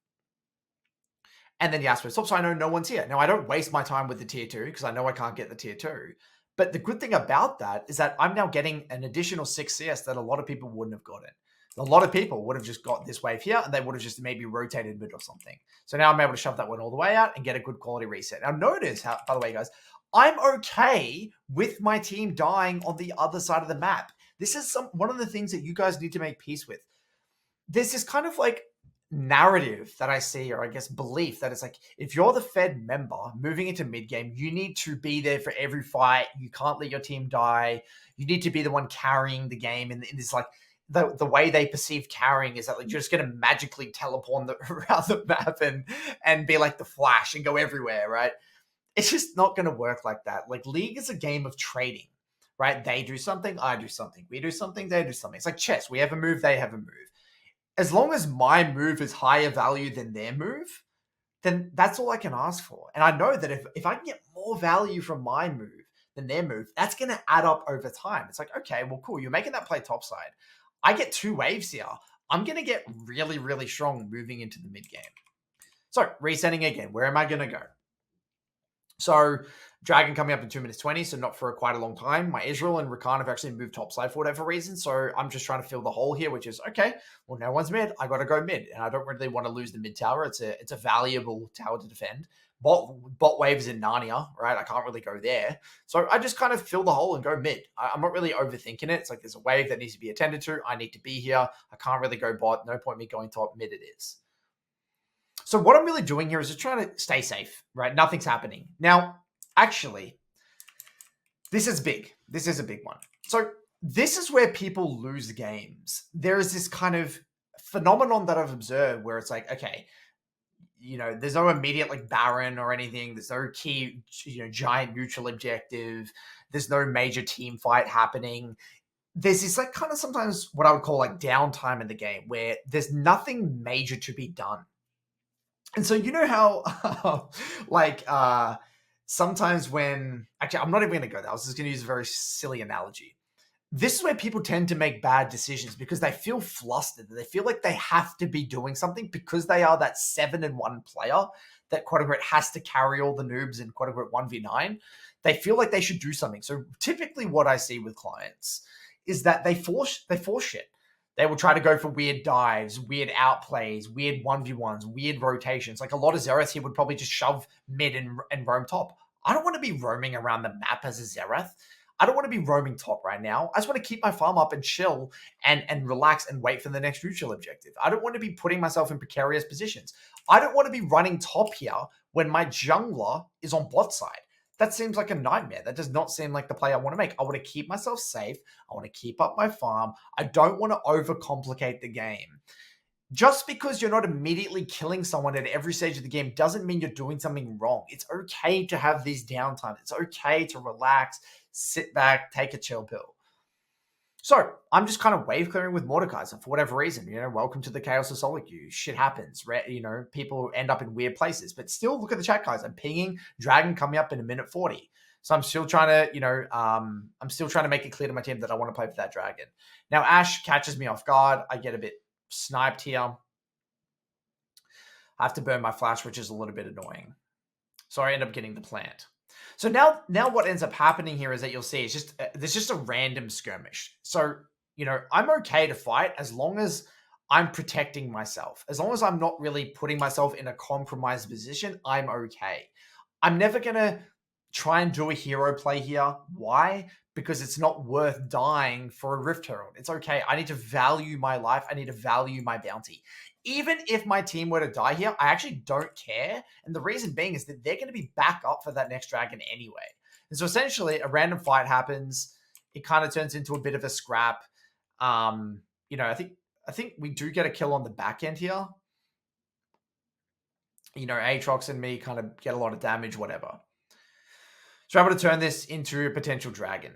And then Yasuo stops, so I know no one's here. Now, I don't waste my time with the tier 2 because I know I can't get the tier 2. But the good thing about that is that I'm now getting an additional 6 CS that a lot of people wouldn't have gotten. A lot of people would have just got this wave here and they would have just maybe rotated mid or something. So now I'm able to shove that one all the way out and get a good quality reset. Now notice how, by the way, guys, I'm okay with my team dying on the other side of the map. This is one of the things that you guys need to make peace with. There's this kind of like narrative that I see, or I guess belief, that it's like, if you're the Fed member moving into mid game, you need to be there for every fight. You can't let your team die. You need to be the one carrying the game. And this like the way they perceive carrying is that like you're just going to magically teleport around the map and be like the Flash and go everywhere, right? It's just not going to work like that. Like League is a game of trading, right? They do something, I do something. We do something, they do something. It's like chess. We have a move, they have a move. As long as my move is higher value than their move, then that's all I can ask for. And I know that if I can get more value from my move than their move, that's going to add up over time. It's like, okay, well, cool. You're making that play topside. I get 2 waves here. I'm going to get really, really strong moving into the mid game. So resetting again, where am I going to go? So Dragon coming up in 2 minutes 20, so not for quite a long time. My Israel and Rakan have actually moved topside for whatever reason, so I'm just trying to fill the hole here, which is, okay, well, no one's mid. I got to go mid, and I don't really want to lose the mid tower. It's a valuable tower to defend. Bot waves in Narnia, right? I can't really go there. So I just kind of fill the hole and go mid. I'm not really overthinking it. It's like there's a wave that needs to be attended to. I need to be here. I can't really go bot. No point me going top. Mid it is. So what I'm really doing here is just trying to stay safe, right? Nothing's happening. Now, actually, this is big. This is a big one. So this is where people lose games. There is this kind of phenomenon that I've observed where it's like, okay, you know, there's no immediate like Baron or anything. There's no key, giant neutral objective. There's no major team fight happening. There's this like kind of sometimes what I would call like downtime in the game where there's nothing major to be done. And so you know how sometimes when, actually, I'm not even going to go there. I was just going to use a very silly analogy. This is where people tend to make bad decisions because they feel flustered. They feel like they have to be doing something because they are that 7-1 player that quote unquote has to carry all the noobs in quote unquote 1v9. They feel like they should do something. So typically what I see with clients is that they force shit. They will try to go for weird dives, weird outplays, weird 1v1s, weird rotations. Like a lot of Xerath here would probably just shove mid and roam top. I don't want to be roaming around the map as a Xerath. I don't want to be roaming top right now. I just want to keep my farm up and chill and relax and wait for the next neutral objective. I don't want to be putting myself in precarious positions. I don't want to be running top here when my jungler is on bot side. That seems like a nightmare. That does not seem like the play I want to make. I want to keep myself safe. I want to keep up my farm. I don't want to overcomplicate the game. Just because you're not immediately killing someone at every stage of the game doesn't mean you're doing something wrong. It's okay to have these downtimes. It's okay to relax, sit back, take a chill pill. So I'm just kind of wave clearing with Mordekaiser for whatever reason. Welcome to the chaos of solo queue. Shit happens. People end up in weird places. But still, look at the chat, guys. I'm pinging Dragon coming up in 1:40. So I'm still trying to, make it clear to my team that I want to play for that Dragon. Now Ash catches me off guard. I get a bit sniped here. I have to burn my flash, which is a little bit annoying. So I end up getting the plant. So now what ends up happening here is that you'll see it's there's just a random skirmish. So, I'm okay to fight as long as I'm protecting myself. As long as I'm not really putting myself in a compromised position, I'm okay. I'm never going to try and do a hero play here. Why? Because it's not worth dying for a Rift Herald. It's okay. I need to value my life. I need to value my bounty. Even if my team were to die here, I actually don't care. And the reason being is that they're going to be back up for that next dragon anyway. And so essentially a random fight happens. It kind of turns into a bit of a scrap. I think we do get a kill on the back end here. Aatrox and me kind of get a lot of damage, whatever. So I'm able to turn this into a potential dragon.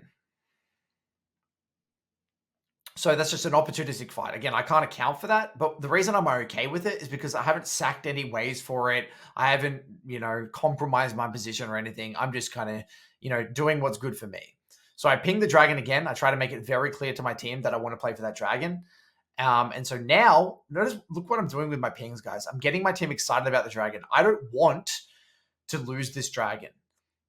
So that's just an opportunistic fight. Again, I can't account for that, but the reason I'm okay with it is because I haven't sacked any waves for it. I haven't, compromised my position or anything. I'm just kind of, doing what's good for me. So I ping the dragon again. I try to make it very clear to my team that I want to play for that dragon. And so now, look what I'm doing with my pings, guys. I'm getting my team excited about the dragon. I don't want to lose this dragon.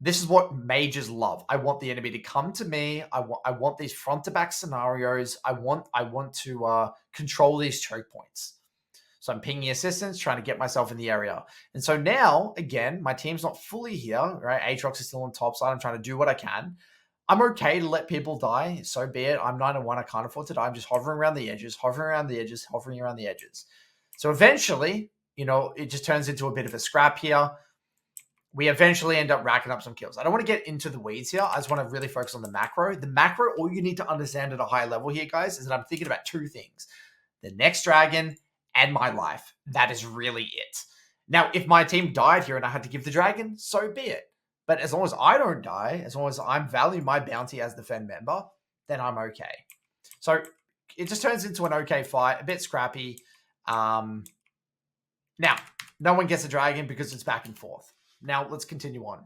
This is what mages love. I want the enemy to come to me. I want these front to back scenarios. I want to control these choke points. So I'm pinging assistants, trying to get myself in the area. And so now, again, my team's not fully here, right? Aatrox is still on top side. I'm trying to do what I can. I'm okay to let people die. So be it. I'm 9-1. I can't afford to die. I'm just hovering around the edges, hovering around the edges, hovering around the edges. So eventually, it just turns into a bit of a scrap here. We eventually end up racking up some kills. I don't want to get into the weeds here. I just want to really focus on the macro. The macro, all you need to understand at a high level here, guys, is that I'm thinking about two things. The next dragon and my life. That is really it. Now, if my team died here and I had to give the dragon, so be it. But as long as I don't die, as long as I'm valuing my bounty as the Fen member, then I'm okay. So it just turns into an okay fight, a bit scrappy. Now, no one gets a dragon because it's back and forth. Now, let's continue on.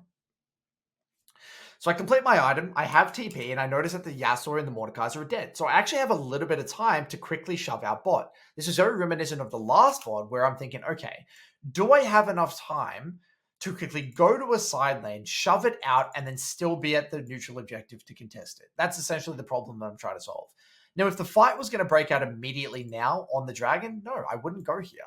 So I complete my item, I have TP, and I notice that the Yasuo and the Mordekaiser are dead. So I actually have a little bit of time to quickly shove out bot. This is very reminiscent of the last VOD where I'm thinking, okay, do I have enough time to quickly go to a side lane, shove it out, and then still be at the neutral objective to contest it? That's essentially the problem that I'm trying to solve. Now, if the fight was going to break out immediately now on the dragon, no, I wouldn't go here.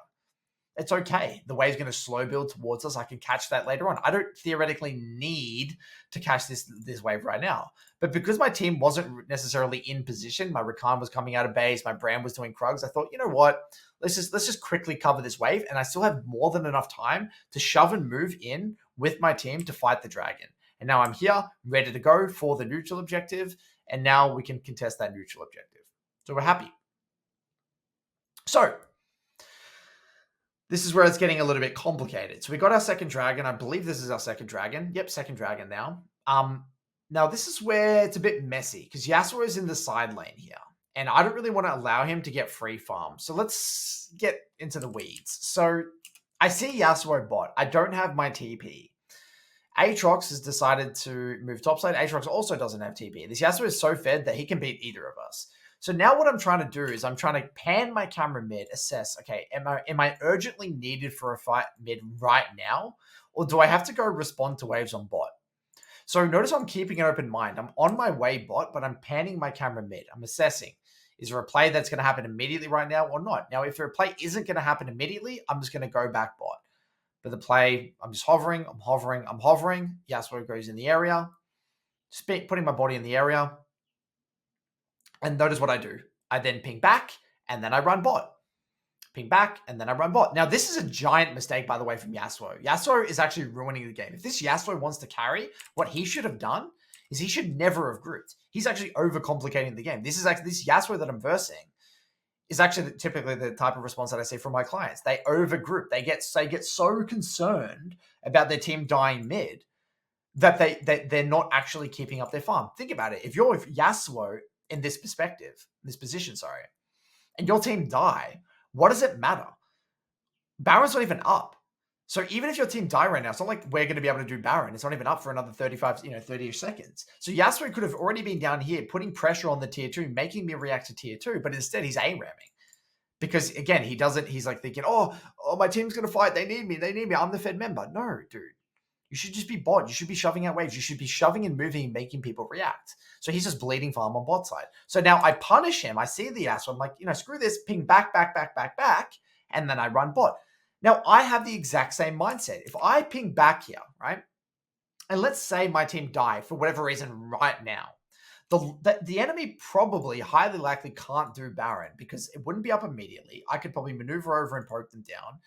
It's okay. The wave's going to slow build towards us. I can catch that later on. I don't theoretically need to catch this wave right now. But because my team wasn't necessarily in position, my Rakan was coming out of base, my Bram was doing Krugs, I thought, you know what? Let's just quickly cover this wave, and I still have more than enough time to shove and move in with my team to fight the dragon. And now I'm here, ready to go for the neutral objective, and now we can contest that neutral objective. So we're happy. So this is where it's getting a little bit complicated. So we got our second dragon. I believe this is our second dragon. Yep, second dragon now. Now this is where it's a bit messy because Yasuo is in the side lane here. And I don't really want to allow him to get free farm. So let's get into the weeds. So I see Yasuo bot. I don't have my TP. Aatrox has decided to move topside. Aatrox also doesn't have TP. This Yasuo is so fed that he can beat either of us. So now what I'm trying to do is I'm trying to pan my camera mid, assess, okay, am I urgently needed for a fight mid right now? Or do I have to go respond to waves on bot? So notice I'm keeping an open mind. I'm on my way bot, but I'm panning my camera mid. I'm assessing. Is there a play that's going to happen immediately right now or not? Now, if a play isn't going to happen immediately, I'm just going to go back bot. But the play, I'm just hovering, I'm hovering. Yasuo goes in the area. Just putting my body in the area. And notice what I do. I then ping back, and then I run bot. Ping back, and then I run bot. Now, this is a giant mistake, by the way, from Yasuo. Yasuo is actually ruining the game. If this Yasuo wants to carry, what he should have done is he should never have grouped. He's actually overcomplicating the game. This Yasuo that I'm versing is actually typically the type of response that I see from my clients. They overgroup. They get so concerned about their team dying mid that they're not actually keeping up their farm. Think about it. If you're Yasuo in this position, and your team die, what does it matter? Baron's not even up. So even if your team die right now, it's not like we're going to be able to do Baron. It's not even up for another 30-ish seconds. So Yasuo could have already been down here, putting pressure on the tier 2, making me react to tier 2, but instead he's A-ramming. Because again, he's like thinking, oh, my team's going to fight. They need me. I'm the Fed member. No, dude. You should just be bot. You should be shoving out waves. You should be shoving and moving and making people react. So he's just bleeding farm on bot side. So now I punish him. I see the Yasuo. I'm like, screw this. Ping back. And then I run bot. Now I have the exact same mindset. If I ping back here, right? And let's say my team die for whatever reason right now. The enemy probably, highly likely, can't do Baron because it wouldn't be up immediately. I could probably maneuver over and poke them down.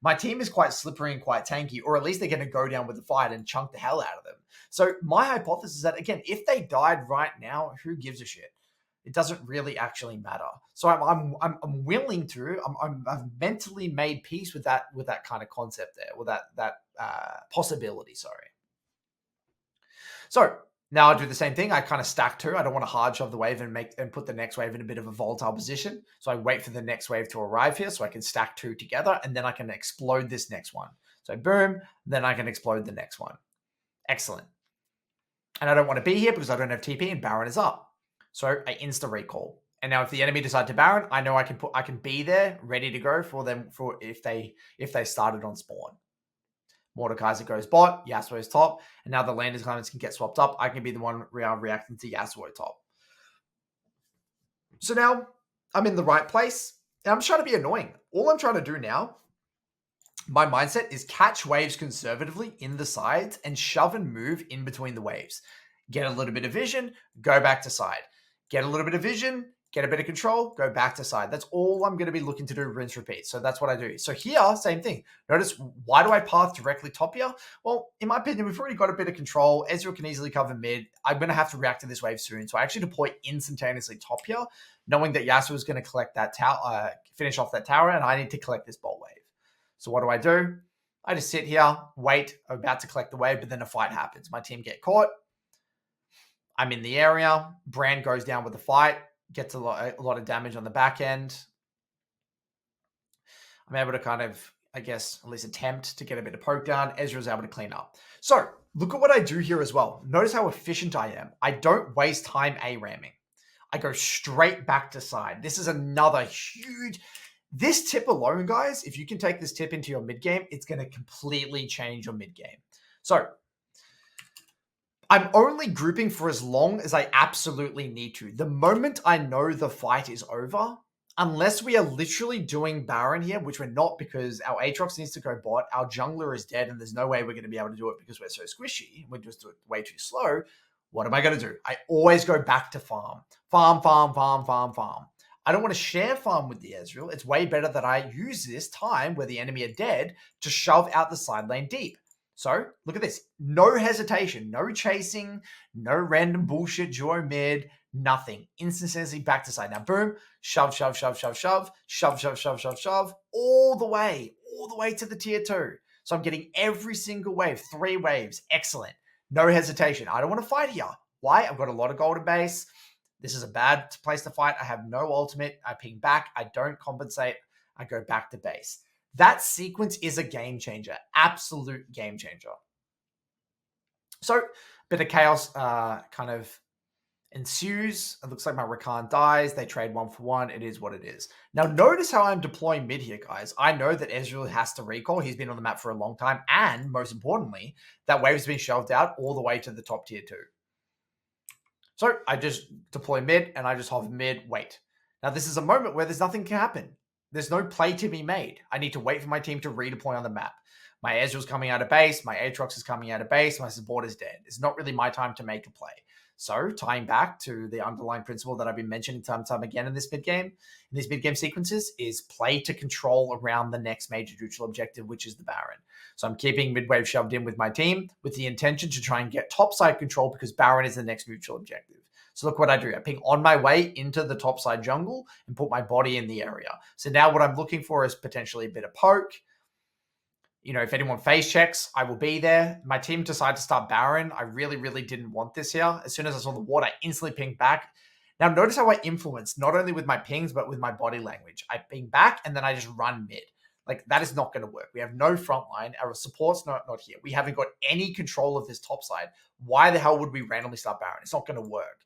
My team is quite slippery and quite tanky, or at least they're going to go down with the fight and chunk the hell out of them. So my hypothesis is that, again, if they died right now, who gives a shit? It doesn't really actually matter. So I'm willing to. I've mentally made peace with that kind of concept there, or that possibility. Sorry. So now I do the same thing. I kind of stack two. I don't want to hard shove the wave and put the next wave in a bit of a volatile position. So I wait for the next wave to arrive here so I can stack two together, and then I can explode this next one. So boom, then I can explode the next one. Excellent. And I don't want to be here because I don't have TP and Baron is up. So I insta recall. And now if the enemy decide to Baron, I know I can be there ready to go for them for if they started on spawn. Mordekaiser goes bot, Yasuo's top, and now the Landers comments can get swapped up. I can be the one reacting to Yasuo top. So now I'm in the right place, and I'm trying to be annoying. All I'm trying to do now, my mindset is catch waves conservatively in the sides and shove and move in between the waves. Get a little bit of vision, go back to side. Get a little bit of vision, get a bit of control, go back to side. That's all I'm going to be looking to do, rinse, repeat. So that's what I do. So here, same thing. Notice, why do I path directly top here? Well, in my opinion, we've already got a bit of control. Ezreal can easily cover mid. I'm going to have to react to this wave soon. So I actually deploy instantaneously top here, knowing that Yasuo is going to collect that tower, finish off that tower, and I need to collect this bot wave. So what do? I just sit here, wait, I'm about to collect the wave, but then a fight happens. My team get caught. I'm in the area. Brand goes down with the fight. Gets a lot of damage on the back end. I'm able to kind of, I guess, at least attempt to get a bit of poke down. Ezreal's able to clean up. So look at what I do here as well. Notice how efficient I am. I don't waste time A-ramming. I go straight back to side. This is another huge... This tip alone, guys, if you can take this tip into your mid game, it's going to completely change your mid game. So I'm only grouping for as long as I absolutely need to. The moment I know the fight is over, unless we are literally doing Baron here, which we're not because our Aatrox needs to go bot, our jungler is dead, and there's no way we're going to be able to do it because we're so squishy. We're just doing it way too slow. What am I going to do? I always go back to farm. Farm. I don't want to share farm with the Ezreal. It's way better that I use this time where the enemy are dead to shove out the side lane deep. So look at this. No hesitation, no chasing, no random bullshit duo mid, nothing. Instantaneously back to side. Now, boom, shove, all the way to the tier 2. So I'm getting every single wave, 3 waves. Excellent. No hesitation. I don't want to fight here. Why? I've got a lot of golden base. This is a bad place to fight. I have no ultimate. I ping back. I don't compensate. I go back to base. That sequence is a game changer. Absolute game changer. So, a bit of chaos kind of ensues. It looks like my Rakan dies. They trade 1 for 1. It is what it is. Now, notice how I'm deploying mid here, guys. I know that Ezreal has to recall. He's been on the map for a long time. And, most importantly, that wave's been shoved out all the way to the top tier 2. So I just deploy mid and I just hover mid, wait. Now this is a moment where there's nothing can happen. There's no play to be made. I need to wait for my team to redeploy on the map. My Ezreal's coming out of base, my Aatrox is coming out of base, my support is dead. It's not really my time to make a play. So tying back to the underlying principle that I've been mentioning time and time again in this mid-game, in these mid-game sequences, is play to control around the next major neutral objective, which is the Baron. So I'm keeping mid-wave shoved in with my team with the intention to try and get top-side control because Baron is the next neutral objective. So look what I do. I ping on my way into the top-side jungle and put my body in the area. So now what I'm looking for is potentially a bit of poke. You know, if anyone face checks, I will be there. My team decided to start Baron. I really, really didn't want this here. As soon as I saw the ward, I instantly pinged back. Now, notice how I influence, not only with my pings, but with my body language. I ping back, and then I just run mid. Like, that is not going to work. We have no front line. Our support's not here. We haven't got any control of this top side. Why the hell would we randomly start Baron? It's not going to work.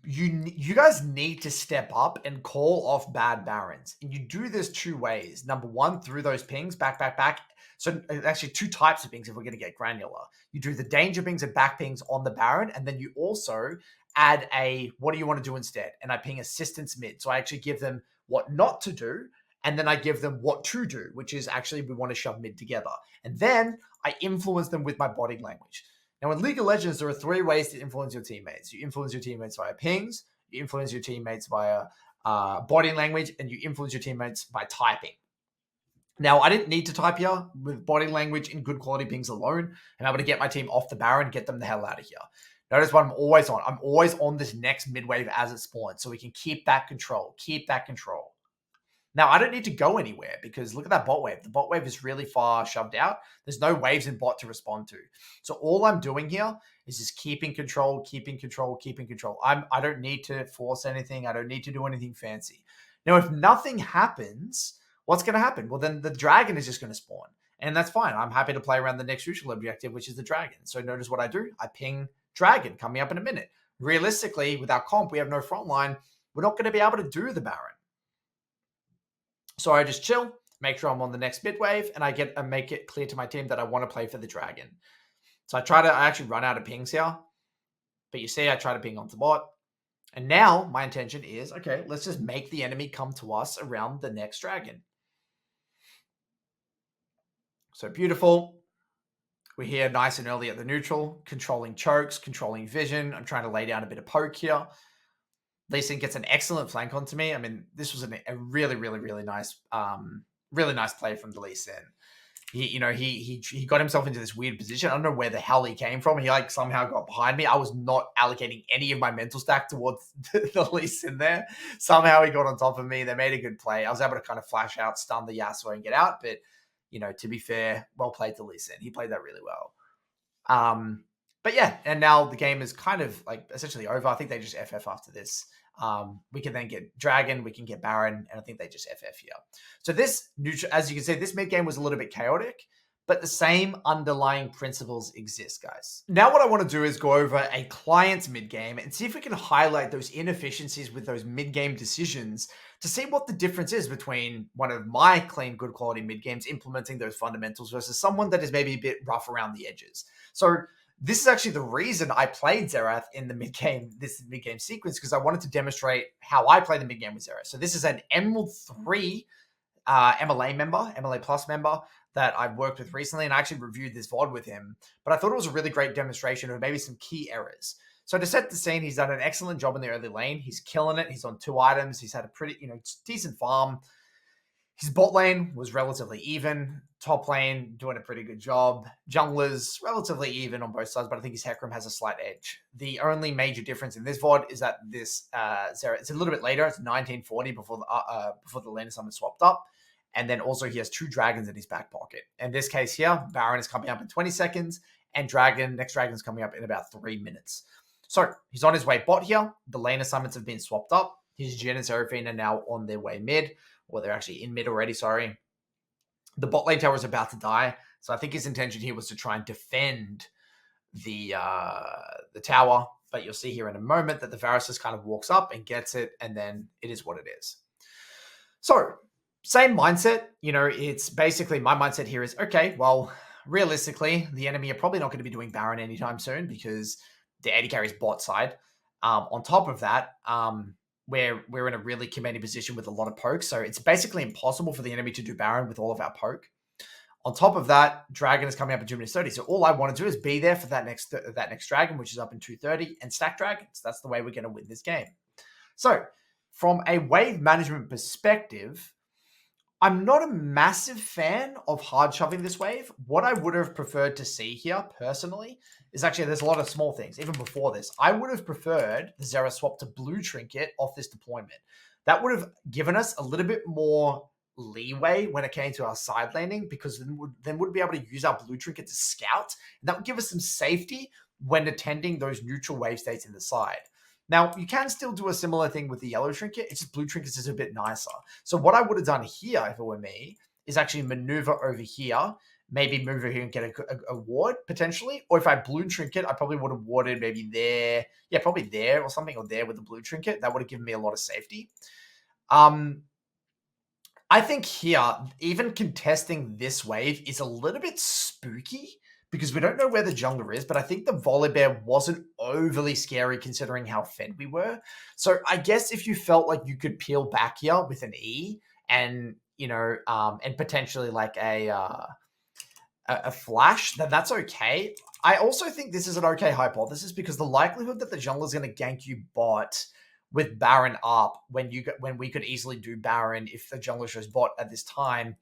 You guys need to step up and call off bad Barons. And you do this 2 ways. Number 1, through those pings, back. So actually 2 types of pings if we're going to get granular. You do the danger pings and back pings on the Baron, and then you also add a, what do you want to do instead? And I ping assistance mid. So I actually give them what not to do And then I give them what to do, which is actually we want to shove mid together. And then I influence them with my body language. Now, in League of Legends, there are 3 ways to influence your teammates. You influence your teammates via pings, you influence your teammates via body language, and you influence your teammates by typing. Now, I didn't need to type here. With body language and good quality pings alone, I'm able to get my team off the Baron, get them the hell out of here. Notice what I'm always on. I'm always on this next mid wave as it spawns, so we can keep that control. Keep that control. Now, I don't need to go anywhere because look at that bot wave. The bot wave is really far shoved out. There's no waves in bot to respond to. So all I'm doing here is just keeping control, keeping control, keeping control. I don't need to force anything. I don't need to do anything fancy. Now, if nothing happens, what's going to happen? Well, then the dragon is just going to spawn. And that's fine. I'm happy to play around the next crucial objective, which is the dragon. So notice what I do. I ping dragon coming up in a minute. Realistically, with our comp, we have no front line. We're not going to be able to do the Baron. So I just chill, make sure I'm on the next mid wave, and I make it clear to my team that I want to play for the dragon. So I actually run out of pings here. But you see, I try to ping onto bot. And now my intention is, okay, let's just make the enemy come to us around the next dragon. So beautiful. We're here nice and early at the neutral, controlling chokes, controlling vision. I'm trying to lay down a bit of poke here. Lee Sin gets an excellent flank onto me. I mean, this was a really, really, really nice play from the Lee Sin. He got himself into this weird position. I don't know where the hell he came from. He like somehow got behind me. I was not allocating any of my mental stack towards the Lee Sin there. Somehow he got on top of me. They made a good play. I was able to kind of flash out, stun the Yasuo and get out. But, to be fair, well played to Lee Sin. He played that really well. But yeah, and now the game is kind of like essentially over. I think they just FF after this. We can then get Dragon, we can get Baron, and I think they just FF here. So this, as you can see, this mid game was a little bit chaotic, but the same underlying principles exist, guys. Now what I want to do is go over a client's mid game and see if we can highlight those inefficiencies with those mid game decisions to see what the difference is between one of my clean, good quality mid games implementing those fundamentals versus someone that is maybe a bit rough around the edges. So this is actually the reason I played Xerath in the mid-game, this mid-game sequence, because I wanted to demonstrate how I play the mid-game with Xerath. So this is an Emerald 3 MLA Plus member that I've worked with recently, and I actually reviewed this VOD with him. But I thought it was a really great demonstration of maybe some key errors. So to set the scene, he's done an excellent job in the early lane. He's killing it. He's on 2 items. He's had a pretty, decent farm. His bot lane was relatively even. Top lane doing a pretty good job. Junglers relatively even on both sides, but I think his Hecarim has a slight edge. The only major difference in this VOD is that this Xerath, it's a little bit later. It's 1940 before the lane summon swapped up. And then also he has 2 dragons in his back pocket. In this case here, Baron is coming up in 20 seconds, and next dragon's coming up in about 3 minutes. So he's on his way bot here. The laner summons have been swapped up. His Jhin and Seraphine are now on their way mid. Or they're actually in mid already, sorry. The bot lane tower is about to die. So I think his intention here was to try and defend the tower. But you'll see here in a moment that the Varus just kind of walks up and gets it. And then it is what it is. So same mindset. It's basically my mindset here is, okay, well, realistically, the enemy are probably not going to be doing Baron anytime soon because the AD carries bot side. On top of that, where we're in a really commanding position with a lot of poke. So it's basically impossible for the enemy to do Baron with all of our poke. On top of that, Dragon is coming up in 2 minutes 30. So all I want to do is be there for that next Dragon, which is up in 2:30, and stack Dragons. That's the way we're going to win this game. So from a wave management perspective, I'm not a massive fan of hard shoving this wave. What I would have preferred to see here, personally, is actually there's a lot of small things. Even before this, I would have preferred the Xerath swap to blue trinket off this deployment. That would have given us a little bit more leeway when it came to our side laning, because then we'd be able to use our blue trinket to scout, and that would give us some safety when attending those neutral wave states in the side. Now, you can still do a similar thing with the yellow trinket. It's just blue trinkets is a bit nicer. So what I would have done here, if it were me, is actually maneuver over here, maybe move over here and get a ward, potentially. Or if I blue trinket, I probably would have warded maybe there. Yeah, probably there or something, or there with the blue trinket. That would have given me a lot of safety. I think here, even contesting this wave is a little bit spooky, because we don't know where the jungler is, but I think the Volibear wasn't overly scary considering how fed we were. So I guess if you felt like you could peel back here with an E and and potentially like a flash, then that's okay. I also think this is an okay hypothesis because the likelihood that the jungler is going to gank you bot with Baron up when we could easily do Baron if the jungler shows bot at this time,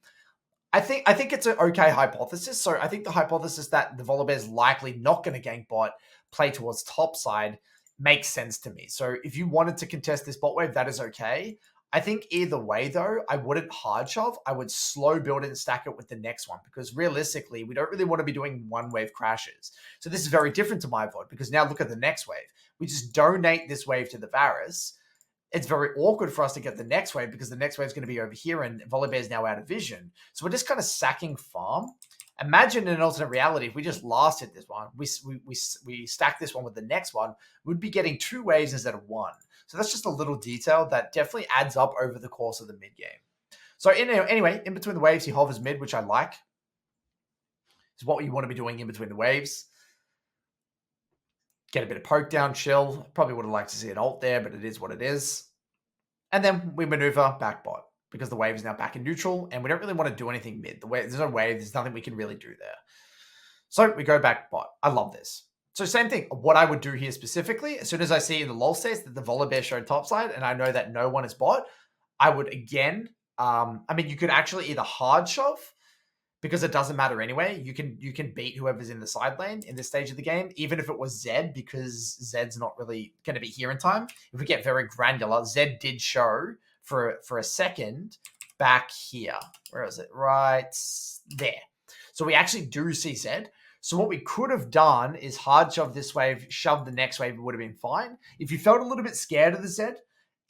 I think it's an okay hypothesis. So I think the hypothesis that the Volibear is likely not going to gank bot, play towards top side, makes sense to me. So if you wanted to contest this bot wave, that is okay. I think either way, though, I wouldn't hard shove. I would slow build it and stack it with the next one because realistically, we don't really want to be doing one wave crashes. So this is very different to my VOD because now look at the next wave. We just donate this wave to the Varus. It's very awkward for us to get the next wave because the next wave is going to be over here and Volibear is now out of vision. So we're just kind of sacking farm. Imagine in an alternate reality, if we just lasted this one, we stack this one with the next one, we'd be getting 2 waves instead of 1. So that's just a little detail that definitely adds up over the course of the mid game. So anyway, in between the waves, he hovers mid, which I like. It's what you want to be doing in between the waves. Get a bit of poke down, chill. Probably would have liked to see an ult there, but it is what it is. And then we maneuver back bot because the wave is now back in neutral and we don't really want to do anything mid. There's no wave. There's nothing we can really do there. So we go back bot. I love this. So same thing. What I would do here specifically, as soon as I see in the lol states that the Volibear showed topside and I know that no one is bot, I would again, you could actually either hard shove because it doesn't matter anyway. You can beat whoever's in the side lane in this stage of the game, even if it was Zed, because Zed's not really going to be here in time. If we get very granular, Zed did show for a second back here. Where is it? Right there. So we actually do see Zed. So what we could have done is hard shove this wave, shove the next wave, it would have been fine. If you felt a little bit scared of the Zed,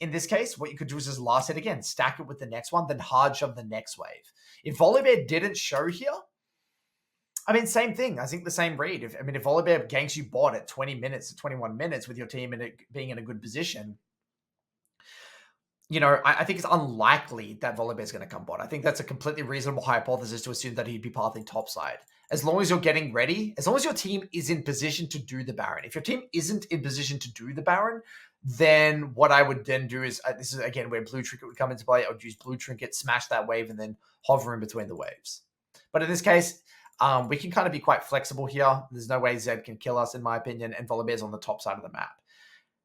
in this case, what you could do is just last hit again, stack it with the next one, then hard shove the next wave. If Volibear didn't show here, same thing. I think the same read. If Volibear ganks you bot at 20 minutes to 21 minutes with your team and it being in a good position, I think it's unlikely that Volibear is going to come bot. I think that's a completely reasonable hypothesis to assume that he'd be pathing topside. As long as you're getting ready, as long as your team is in position to do the Baron. If your team isn't in position to do the Baron, then what I would then do is, this is again where Blue Trinket would come into play. I would use Blue Trinket, smash that wave, and then hover in between the waves. But in this case, we can kind of be quite flexible here. There's no way Zed can kill us, in my opinion, and Volibear's on the top side of the map.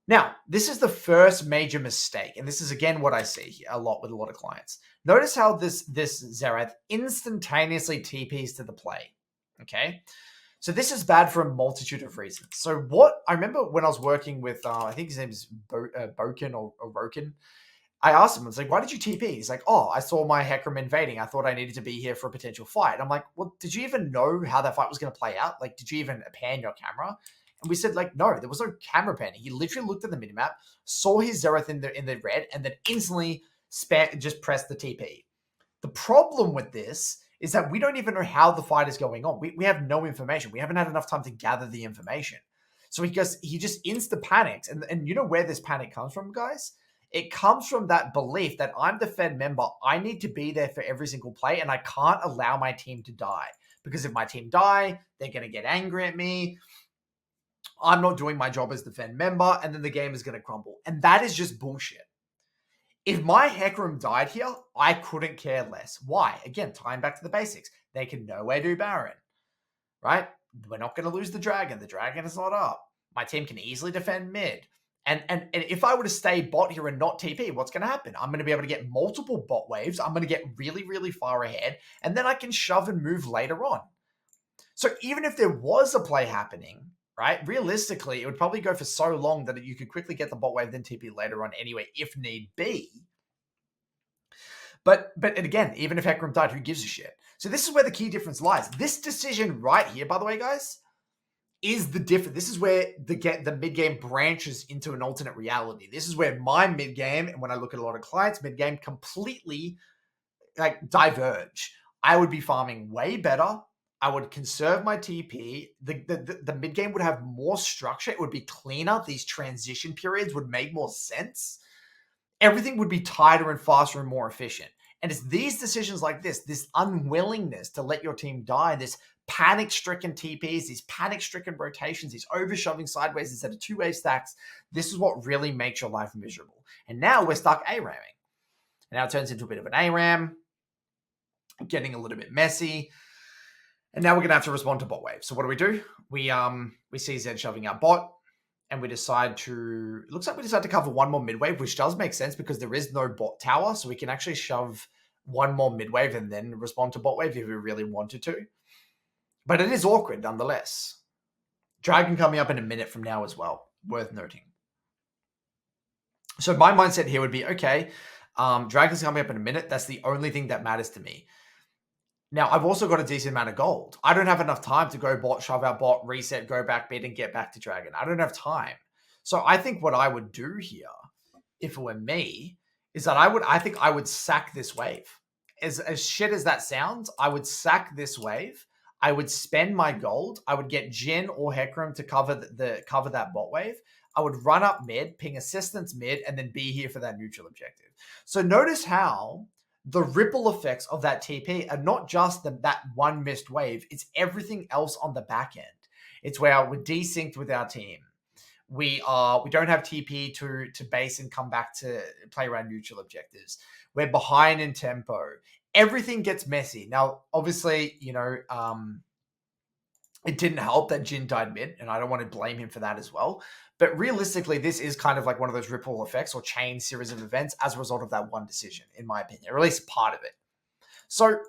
Now, this is the first major mistake, and this is, again, what I see here a lot with a lot of clients. Notice how this Xerath instantaneously TPs to the play, okay? So this is bad for a multitude of reasons. So what I remember when I was working with, I think his name is Boken or Roken, I asked him, I was like, why did you TP? He's like, oh, I saw my Hecarim invading. I thought I needed to be here for a potential fight. I'm like, well, did you even know how that fight was going to play out? Like, did you even pan your camera? And we said, like, no, there was no camera panning. He literally looked at the minimap, saw his Xerath in the red, and then instantly just pressed the TP. The problem with this is that we don't even know how the fight is going on. We have no information. We haven't had enough time to gather the information. So he just insta-panics. And you know where this panic comes from, guys? It comes from that belief that I'm the Fed member. I need to be there for every single play, and I can't allow my team to die. Because if my team die, they're going to get angry at me. I'm not doing my job as the Fed member, and then the game is going to crumble. And that is just bullshit. If my Hecarim died here, I couldn't care less. Why? Again, tying back to the basics. They can nowhere do Baron, right? We're not going to lose the Dragon. The Dragon is not up. My team can easily defend mid. And if I were to stay bot here and not TP, what's going to happen? I'm going to be able to get multiple bot waves. I'm going to get really, really far ahead. And then I can shove and move later on. So even if there was a play happening, right, realistically, it would probably go for so long that you could quickly get the bot wave, then TP later on anyway, if need be. But again, even if Hecarim died, who gives a shit? So this is where the key difference lies. This decision right here, by the way, guys, is the difference. This is where the mid-game branches into an alternate reality. This is where my mid-game, and when I look at a lot of clients, mid-game completely diverge. I would be farming way better. I would conserve my TP. The mid-game would have more structure. It would be cleaner. These transition periods would make more sense. Everything would be tighter and faster and more efficient. And it's these decisions like this unwillingness to let your team die, this panic-stricken TPs, these panic-stricken rotations, these over-shoving sideways instead of two-wave stacks, this is what really makes your life miserable. And now we're stuck ARAMing. And now it turns into a bit of an ARAM. getting a little bit messy. And now we're going to have to respond to bot wave. So what do? We see Zed shoving out bot, and we decide to, it looks like we decide to cover one more mid wave, which does make sense because there is no bot tower. So we can actually shove one more mid wave and then respond to bot wave if we really wanted to. But it is awkward nonetheless. Dragon coming up in a minute from now as well, worth noting. So my mindset here would be, okay, Dragon's coming up in a minute. That's the only thing that matters to me. Now, I've also got a decent amount of gold. I don't have enough time to go bot, shove out bot, reset, go back mid, and get back to Dragon. I don't have time. So I think what I would do here, if it were me, is that I think I would sack this wave. As shit as that sounds, I would sack this wave. I would spend my gold. I would get Jhin or Hecarim to cover that bot wave. I would run up mid, ping assistance mid, and then be here for that neutral objective. So notice how the ripple effects of that TP are not just that one missed wave. It's everything else on the back end. It's where we're desynced with our team. We don't have TP to base and come back to play around neutral objectives. We're behind in tempo. Everything gets messy. Now, obviously, it didn't help that Jhin died mid, and I don't want to blame him for that as well. But realistically, this is kind of like one of those ripple effects or chain series of events as a result of that one decision, in my opinion, or at least part of it. So,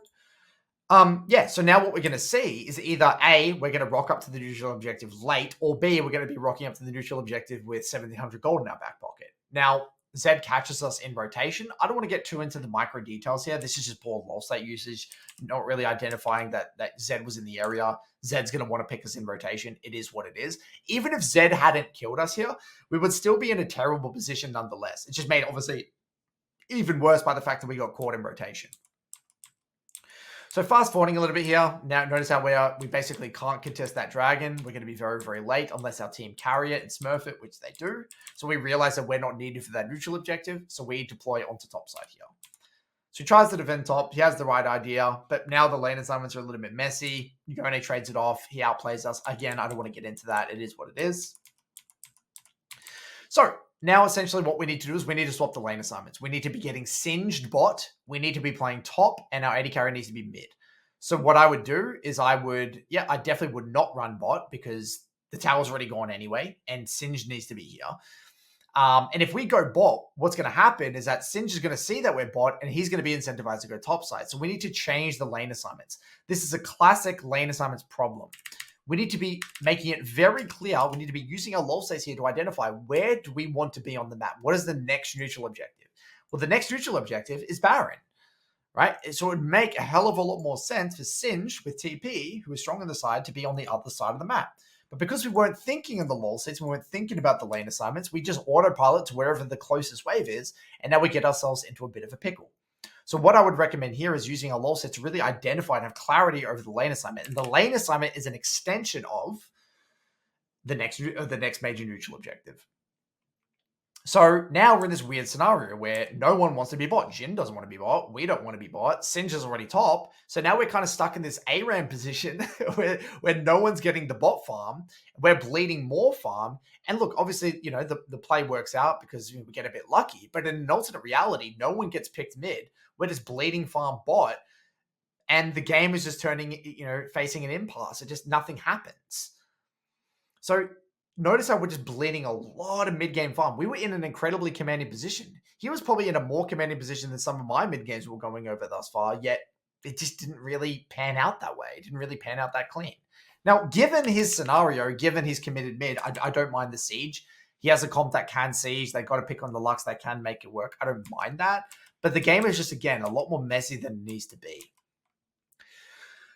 so now what we're going to see is either A, we're going to rock up to the neutral objective late, or B, we're going to be rocking up to the neutral objective with 1,700 gold in our back pocket. Now, Zed catches us in rotation. I don't want to get too into the micro details here. This is just poor lol state usage, not really identifying that Zed was in the area. Zed's going to want to pick us in rotation. It is what it is. Even if Zed hadn't killed us here, we would still be in a terrible position nonetheless. It's just made, obviously, even worse by the fact that we got caught in rotation. So fast forwarding a little bit here. Now notice how we basically can't contest that dragon. We're going to be very, very late unless our team carry it and smurf it, which they do. So we realize that we're not needed for that neutral objective. So we deploy onto top side here. So he tries to defend top. He has the right idea, but now the lane assignments are a little bit messy. Yone trades it off. He outplays us. Again, I don't want to get into that. It is what it is. So now essentially what we need to do is we need to swap the lane assignments. We need to be getting singed bot. We need to be playing top, and our AD carry needs to be mid. So what I would do is I definitely would not run bot because the tower's already gone anyway, and Singed needs to be here. And if we go bot, what's going to happen is that Singed is going to see that we're bot, and he's going to be incentivized to go top side. So we need to change the lane assignments. This is a classic lane assignments problem. We need to be making it very clear. We need to be using our lull states here to identify where do we want to be on the map. What is the next neutral objective? Well, the next neutral objective is Baron, right? So it would make a hell of a lot more sense for Singed with TP, who is strong on the side, to be on the other side of the map. But because we weren't thinking of the lull states, we weren't thinking about the lane assignments, we just autopilot to wherever the closest wave is, and now we get ourselves into a bit of a pickle. So what I would recommend here is using a lull set to really identify and have clarity over the lane assignment. And the lane assignment is an extension of the next major neutral objective. So now we're in this weird scenario where no one wants to be bot. Jhin doesn't want to be bot. We don't want to be bot. Singed is already top. So now we're kind of stuck in this ARAM position where no one's getting the bot farm. We're bleeding more farm. And look, obviously, the play works out because we get a bit lucky. But in an alternate reality, no one gets picked mid. We're just bleeding farm bot. And the game is just turning, facing an impasse. It just, nothing happens. So notice how we're just bleeding a lot of mid-game farm. We were in an incredibly commanding position. He was probably in a more commanding position than some of my mid-games we're going over thus far, yet it just didn't really pan out that way. It didn't really pan out that clean. Now, given his scenario, given his committed mid, I don't mind the siege. He has a comp that can siege. They got to pick on the Lux that can make it work. I don't mind that. But the game is just, again, a lot more messy than it needs to be.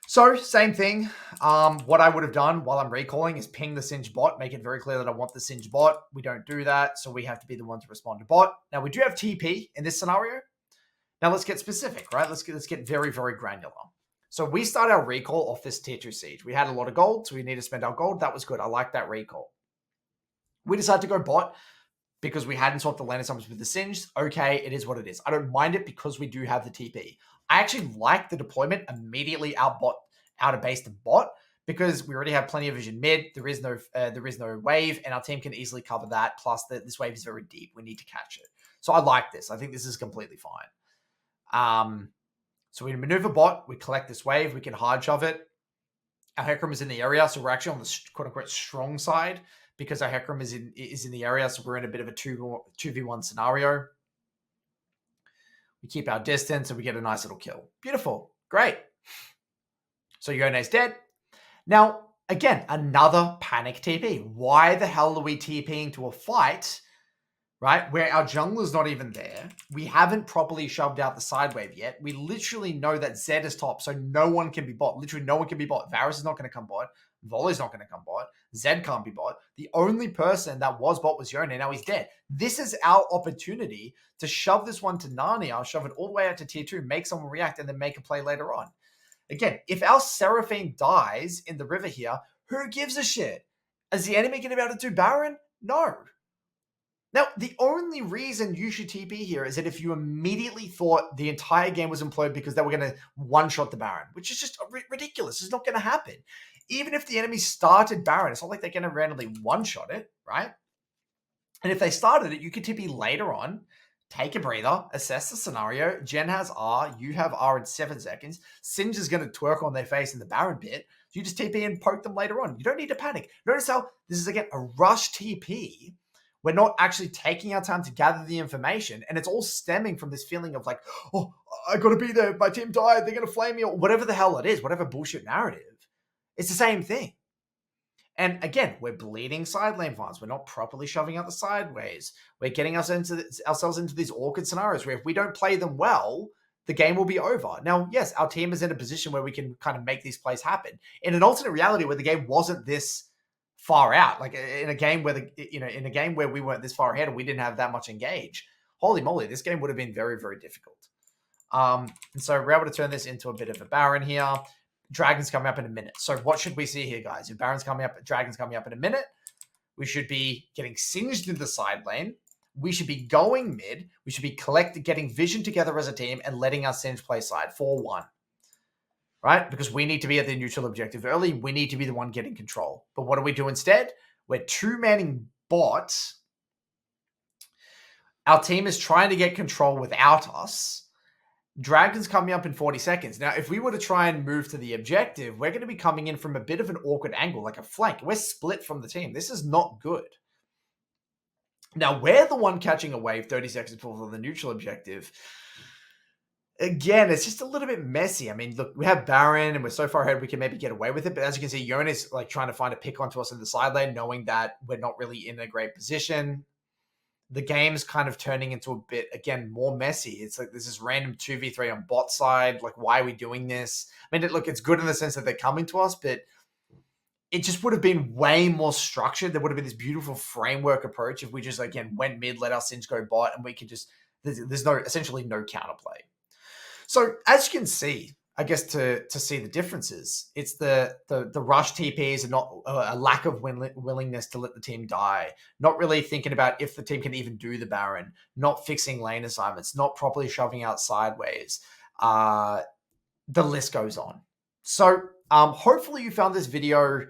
So, same thing. What I would have done while I'm recalling is ping the Singed bot, make it very clear that I want the Singed bot. We don't do that, so we have to be the one to respond to bot. Now, we do have TP in this scenario. Now, let's get specific, right? Let's get very, very granular. So, we start our recall off this tier 2 siege. We had a lot of gold, so we need to spend our gold. That was good. I like that recall. We decided to go bot because we hadn't swapped the lane assignments with the Singed. Okay, it is what it is. I don't mind it because we do have the TP. I actually like the deployment immediately out of base to bot because we already have plenty of vision mid. There is no wave, and our team can easily cover that. Plus, this wave is very deep. We need to catch it. So I like this. I think this is completely fine. So we maneuver bot, we collect this wave, we can hard shove it. Our Hecarim is in the area, so we're actually on the quote-unquote strong side because our Hecarim is in the area, so we're in a bit of a 2v1 scenario. We keep our distance, and we get a nice little kill. Beautiful. Great. So Yone's dead. Now, again, another panic TP. Why the hell are we TPing to a fight, right, where our jungler's not even there? We haven't properly shoved out the side wave yet. We literally know that Zed is top, so no one can be bot. Literally no one can be bot. Varus is not going to come bot. Volley's not going to come bot. Zed can't be bot. The only person that was bot was Yone. Now he's dead. This is our opportunity to shove this one to Narnia, shove it all the way out to tier 2, make someone react, and then make a play later on. Again, if our Seraphine dies in the river here, who gives a shit? Is the enemy going to be able to do Baron? No. Now, the only reason you should TP here is that if you immediately thought the entire game was imploded because they were going to one-shot the Baron, which is just ridiculous. It's not going to happen. Even if the enemy started Baron, it's not like they're going to randomly one-shot it, right? And if they started it, you could TP later on, take a breather, assess the scenario. Jen has R, you have R in 7 seconds. Singe is going to twerk on their face in the Baron pit. You just TP and poke them later on. You don't need to panic. Notice how this is, again, a rush TP. We're not actually taking our time to gather the information, and it's all stemming from this feeling of like, oh, I got to be there. My team died. They're going to flame me, or whatever the hell it is, whatever bullshit narrative. It's the same thing. And again, we're bleeding side lane farms. We're not properly shoving out the sideways. We're getting ourselves into these awkward scenarios where if we don't play them well, the game will be over. Now, yes, our team is in a position where we can kind of make these plays happen. In an alternate reality where the game wasn't this far out, like in a game where in a game where we weren't this far ahead and we didn't have that much engage, holy moly, this game would have been very, very difficult. And so we're able to turn this into a bit of a Baron here. Dragon's coming up in a minute. So what should we see here, guys? If Baron's coming up, Dragon's coming up in a minute, we should be getting singed in the side lane. We should be going mid. We should be getting vision together as a team and letting our Singe play side 4-1. Right? Because we need to be at the neutral objective early. We need to be the one getting control. But what do we do instead? We're two-manning bot. Our team is trying to get control without us. Dragon's coming up in 40 seconds. Now, if we were to try and move to the objective, we're going to be coming in from a bit of an awkward angle, like a flank. We're split from the team. This is not good. Now, we're the one catching a wave 30 seconds before the neutral objective. Again, it's just a little bit messy. I mean, look, we have Baron, and we're so far ahead we can maybe get away with it. But as you can see, Yone is like trying to find a pick onto us in the side lane, knowing that we're not really in a great position. The game's kind of turning into a bit, again, more messy. It's like this is random 2v3 on bot side. Like, why are we doing this? I mean, look, it's good in the sense that they're coming to us, but it just would have been way more structured. There would have been this beautiful framework approach if we just, again, went mid, let our Singe go bot, and we could just, there's essentially no counterplay. So, as you can see, I guess to see the differences, it's the rush TPs and not a lack of willingness to let the team die, not really thinking about if the team can even do the Baron, not fixing lane assignments, not properly shoving out sideways. The list goes on. So hopefully you found this video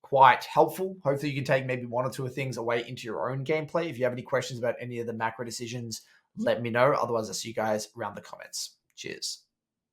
quite helpful. Hopefully you can take maybe one or two things away into your own gameplay. If you have any questions about any of the macro decisions, let me know. Otherwise, I'll see you guys around the comments. Cheers.